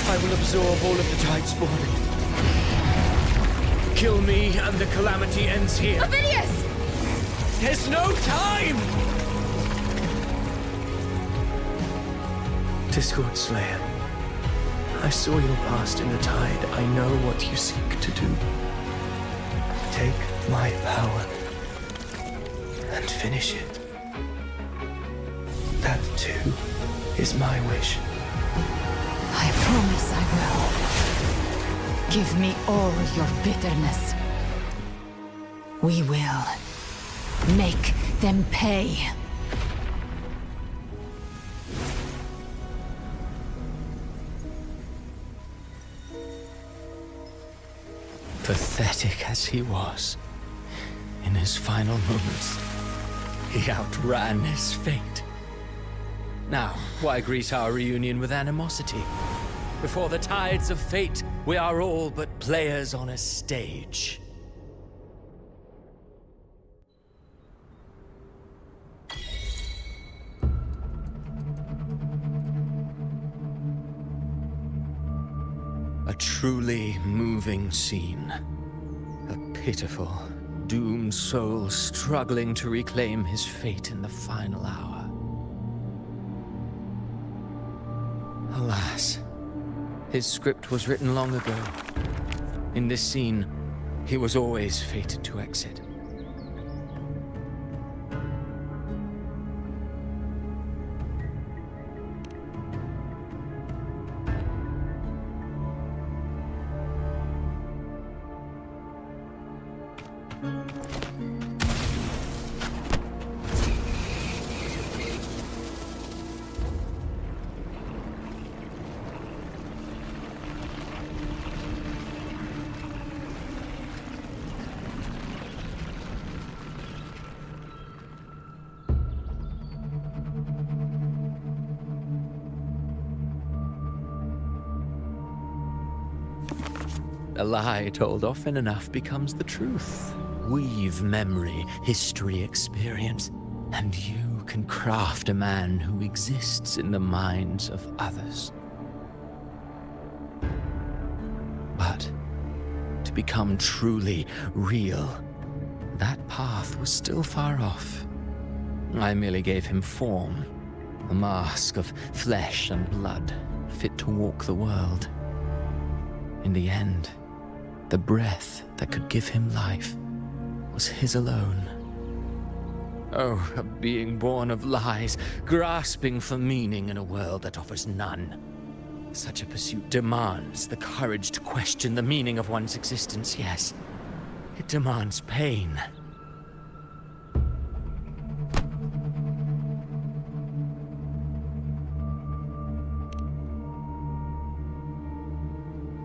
I will absorb all of the Tidespawn. Kill me and the calamity ends here. Ovidius! There's no time! Discord Slayer, I saw your past in the Tide. I know what you seek to do. Take my power and finish it. That, too, is my wish. I promise I will. Give me all your bitterness. We will make them pay. Pathetic as he was, in his final moments, he outran his fate. Now, why greet our reunion with animosity? Before the tides of fate, we are all but players on a stage. A truly moving scene. A pitiful, doomed soul struggling to reclaim his fate in the final hour. Alas, his script was written long ago. In this scene, he was always fated to exit. A lie told often enough becomes the truth. Weave memory, history, experience, and you can craft a man who exists in the minds of others. But to become truly real, that path was still far off. I merely gave him form, A mask of flesh and blood, fit to walk the world. In the end, the breath that could give him life was his alone. Oh, a being born of lies, grasping for meaning in a world that offers none. Such a pursuit demands the courage to question the meaning of one's existence, yes. It demands pain.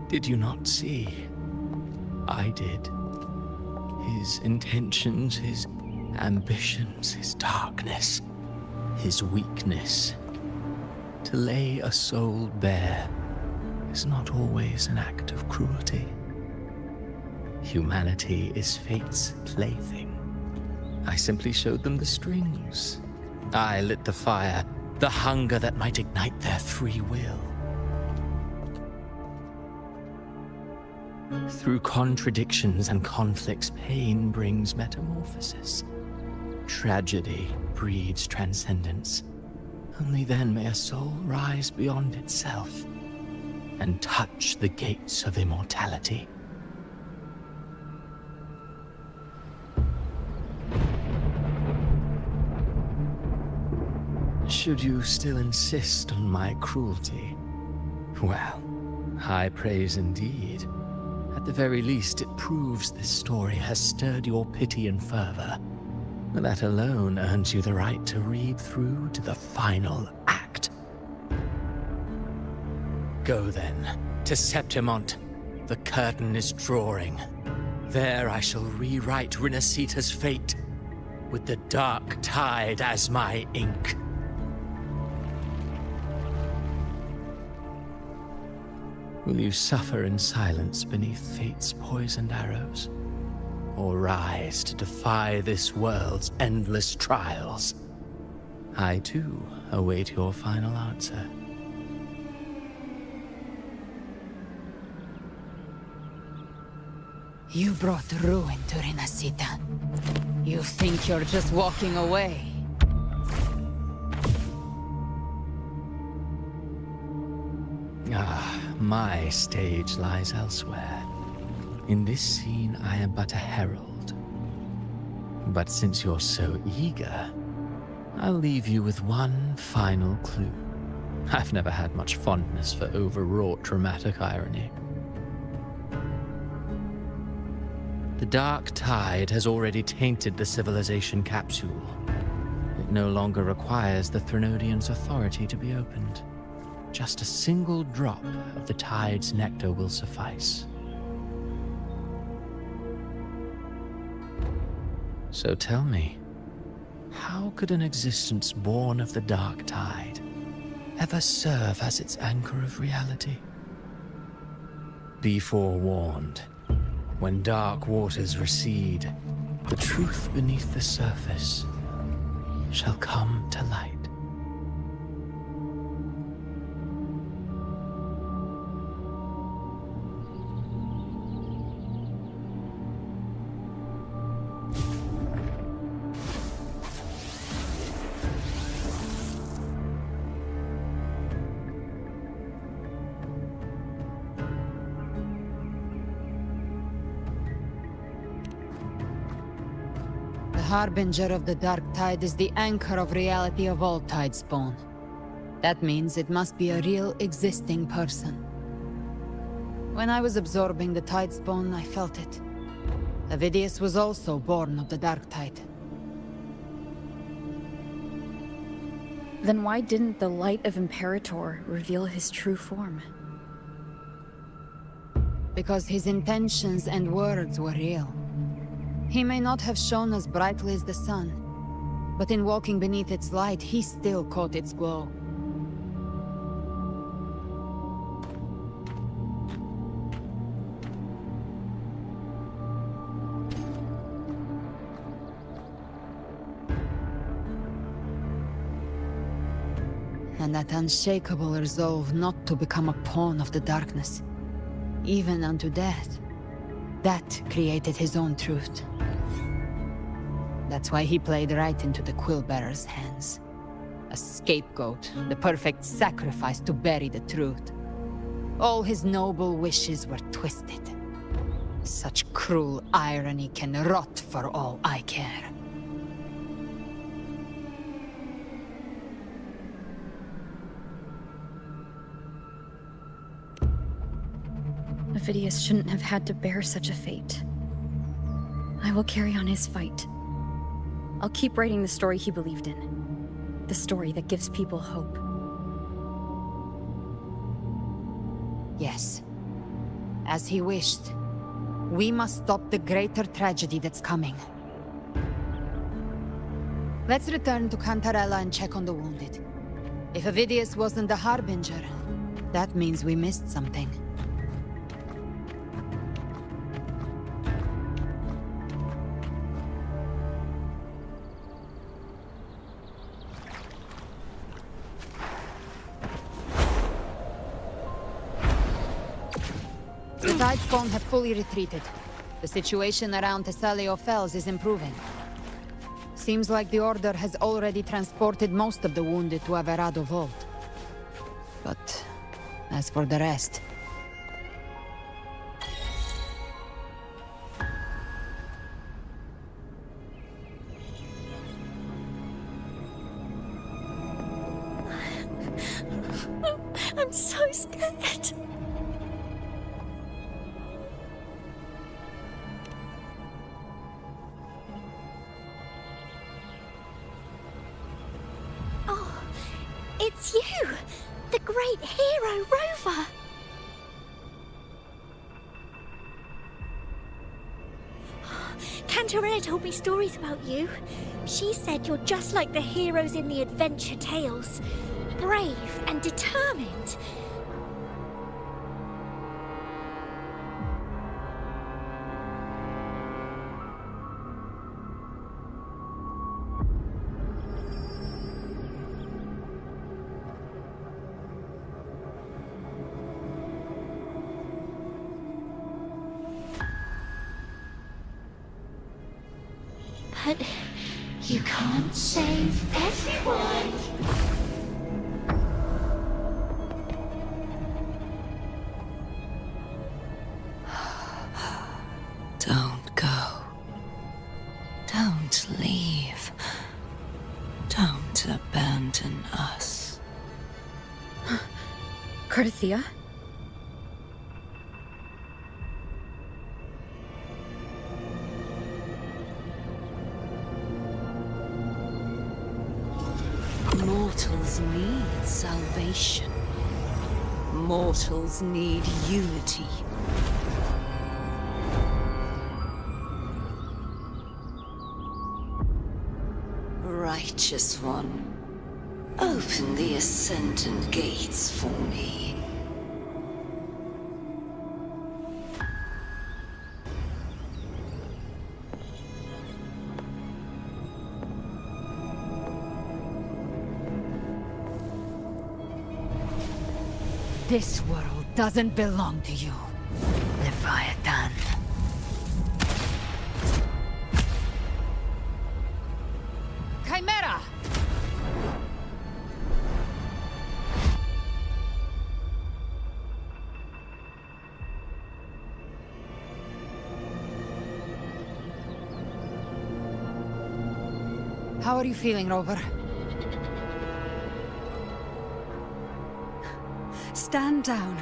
Did you not see? I did. His intentions, his ambitions, his darkness, his weakness. To lay a soul bare is not always an act of cruelty. Humanity is fate's plaything. I simply showed them the strings. I lit the fire, the hunger that might ignite their free will. Through contradictions and conflicts, pain brings metamorphosis. Tragedy breeds transcendence. Only then may a soul rise beyond itself and touch the gates of immortality. Should you still insist on my cruelty? Well, high praise indeed. At the very least, it proves this story has stirred your pity and fervor. That alone earns you the right to read through to the final act. Go then, to Septimont. The curtain is drawing. There I shall rewrite RINASCITA's fate, with the dark tide as my ink. Will you suffer in silence beneath fate's poisoned arrows? Or rise to defy this world's endless trials? I too await your final answer. You brought ruin to RINASCITA. You think you're just walking away? Ah, my stage lies elsewhere. In this scene, I am but a herald. But since you're so eager, I'll leave you with one final clue. I've never had much fondness for overwrought dramatic irony. The dark tide has already tainted the civilization capsule. It no longer requires the Threnodians' authority to be opened. Just a single drop of the tide's nectar will suffice. So tell me, how could an existence born of the dark tide ever serve as its anchor of reality? Be forewarned. When dark waters recede, the truth beneath the surface shall come to light. The harbinger of the dark tide is the anchor of reality of all Tidespawn. That means it must be a real existing person. When I was absorbing the Tidespawn, I felt it. Avidius was also born of the dark tide. Then why didn't the light of Imperator reveal his true form? Because his intentions and words were real. He may not have shone as brightly as the sun, but in walking beneath its light, he still caught its glow. And that unshakable resolve not to become a pawn of the darkness, even unto death, that created his own truth. That's why he played right into the Quill-Bearer's hands. A scapegoat, the perfect sacrifice to bury the truth. All his noble wishes were twisted. Such cruel irony can rot for all I care. Avidius shouldn't have had to bear such a fate. I will carry on his fight. I'll keep writing the story he believed in. The story that gives people hope. Yes. As he wished. We must stop the greater tragedy that's coming. Let's return to Cantarella and check on the wounded. If Avidius wasn't the Harbinger, that means we missed something. The Tidespawn have fully retreated. The situation around Thessalio Fells is improving. Seems like the Order has already transported most of the wounded to Averado Vault. But as for the rest... I'm so scared. Oh, it's you! The great hero, Rover! Cantarella told me stories about you. She said you're just like the heroes in the adventure tales. Brave and determined. But you can't save everyone. Don't go. Don't leave. Don't abandon us. Cardathea? Mortals need salvation. Mortals need unity. Righteous One, open the Ascendant Gates for me. This world doesn't belong to you, Leviathan. Chimera! How are you feeling, Rover? Stand down.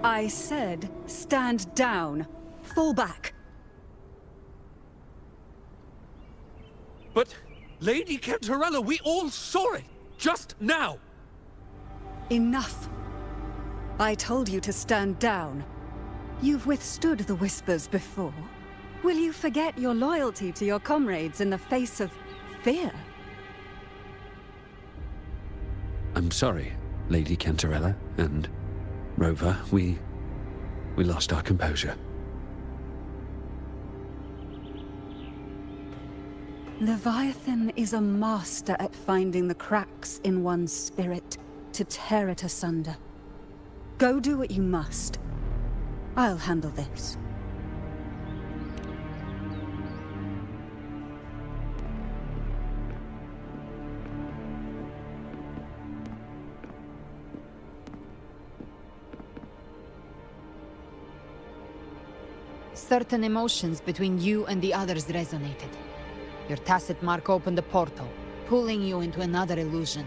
I said, stand down. Fall back. But, Lady Cantarella, we all saw it! Just now! Enough. I told you to stand down. You've withstood the whispers before. Will you forget your loyalty to your comrades in the face of fear? I'm sorry, Lady Cantarella, and Rover, we lost our composure. Leviathan is a master at finding the cracks in one's spirit to tear it asunder. Go do what you must. I'll handle this. Certain emotions between you and the others resonated. Your tacit mark opened a portal, pulling you into another illusion.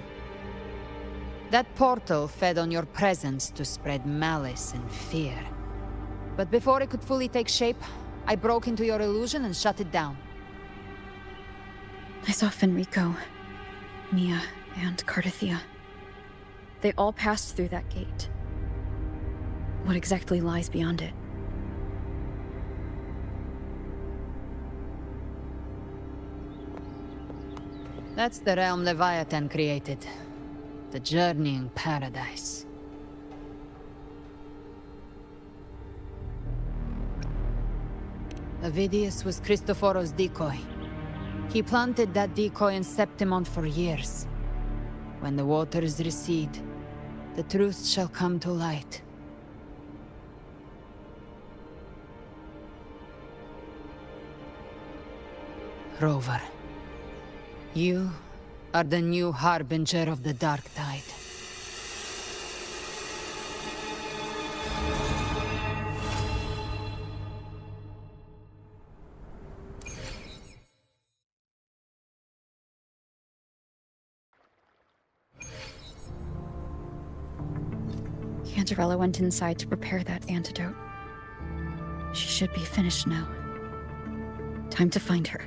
That portal fed on your presence to spread malice and fear. But before it could fully take shape, I broke into your illusion and shut it down. I saw Fenrico, Mia, and Cardathia. They all passed through that gate. What exactly lies beyond it? That's the realm Leviathan created. The journeying paradise. Avidius was Christophoros' decoy. He planted that decoy in Septimon for years. When the waters recede, the truth shall come to light. Rover, you are the new harbinger of the Dark Tide. Cantarella went inside to prepare that antidote. She should be finished now. Time to find her.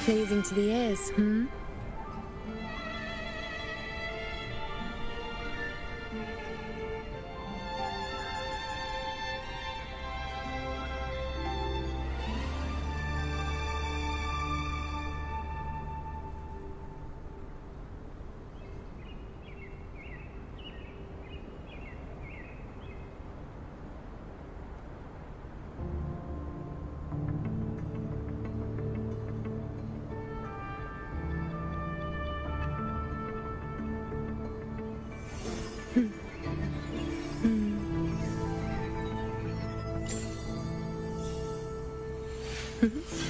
Pleasing to the ears, hmm? Mm-hmm.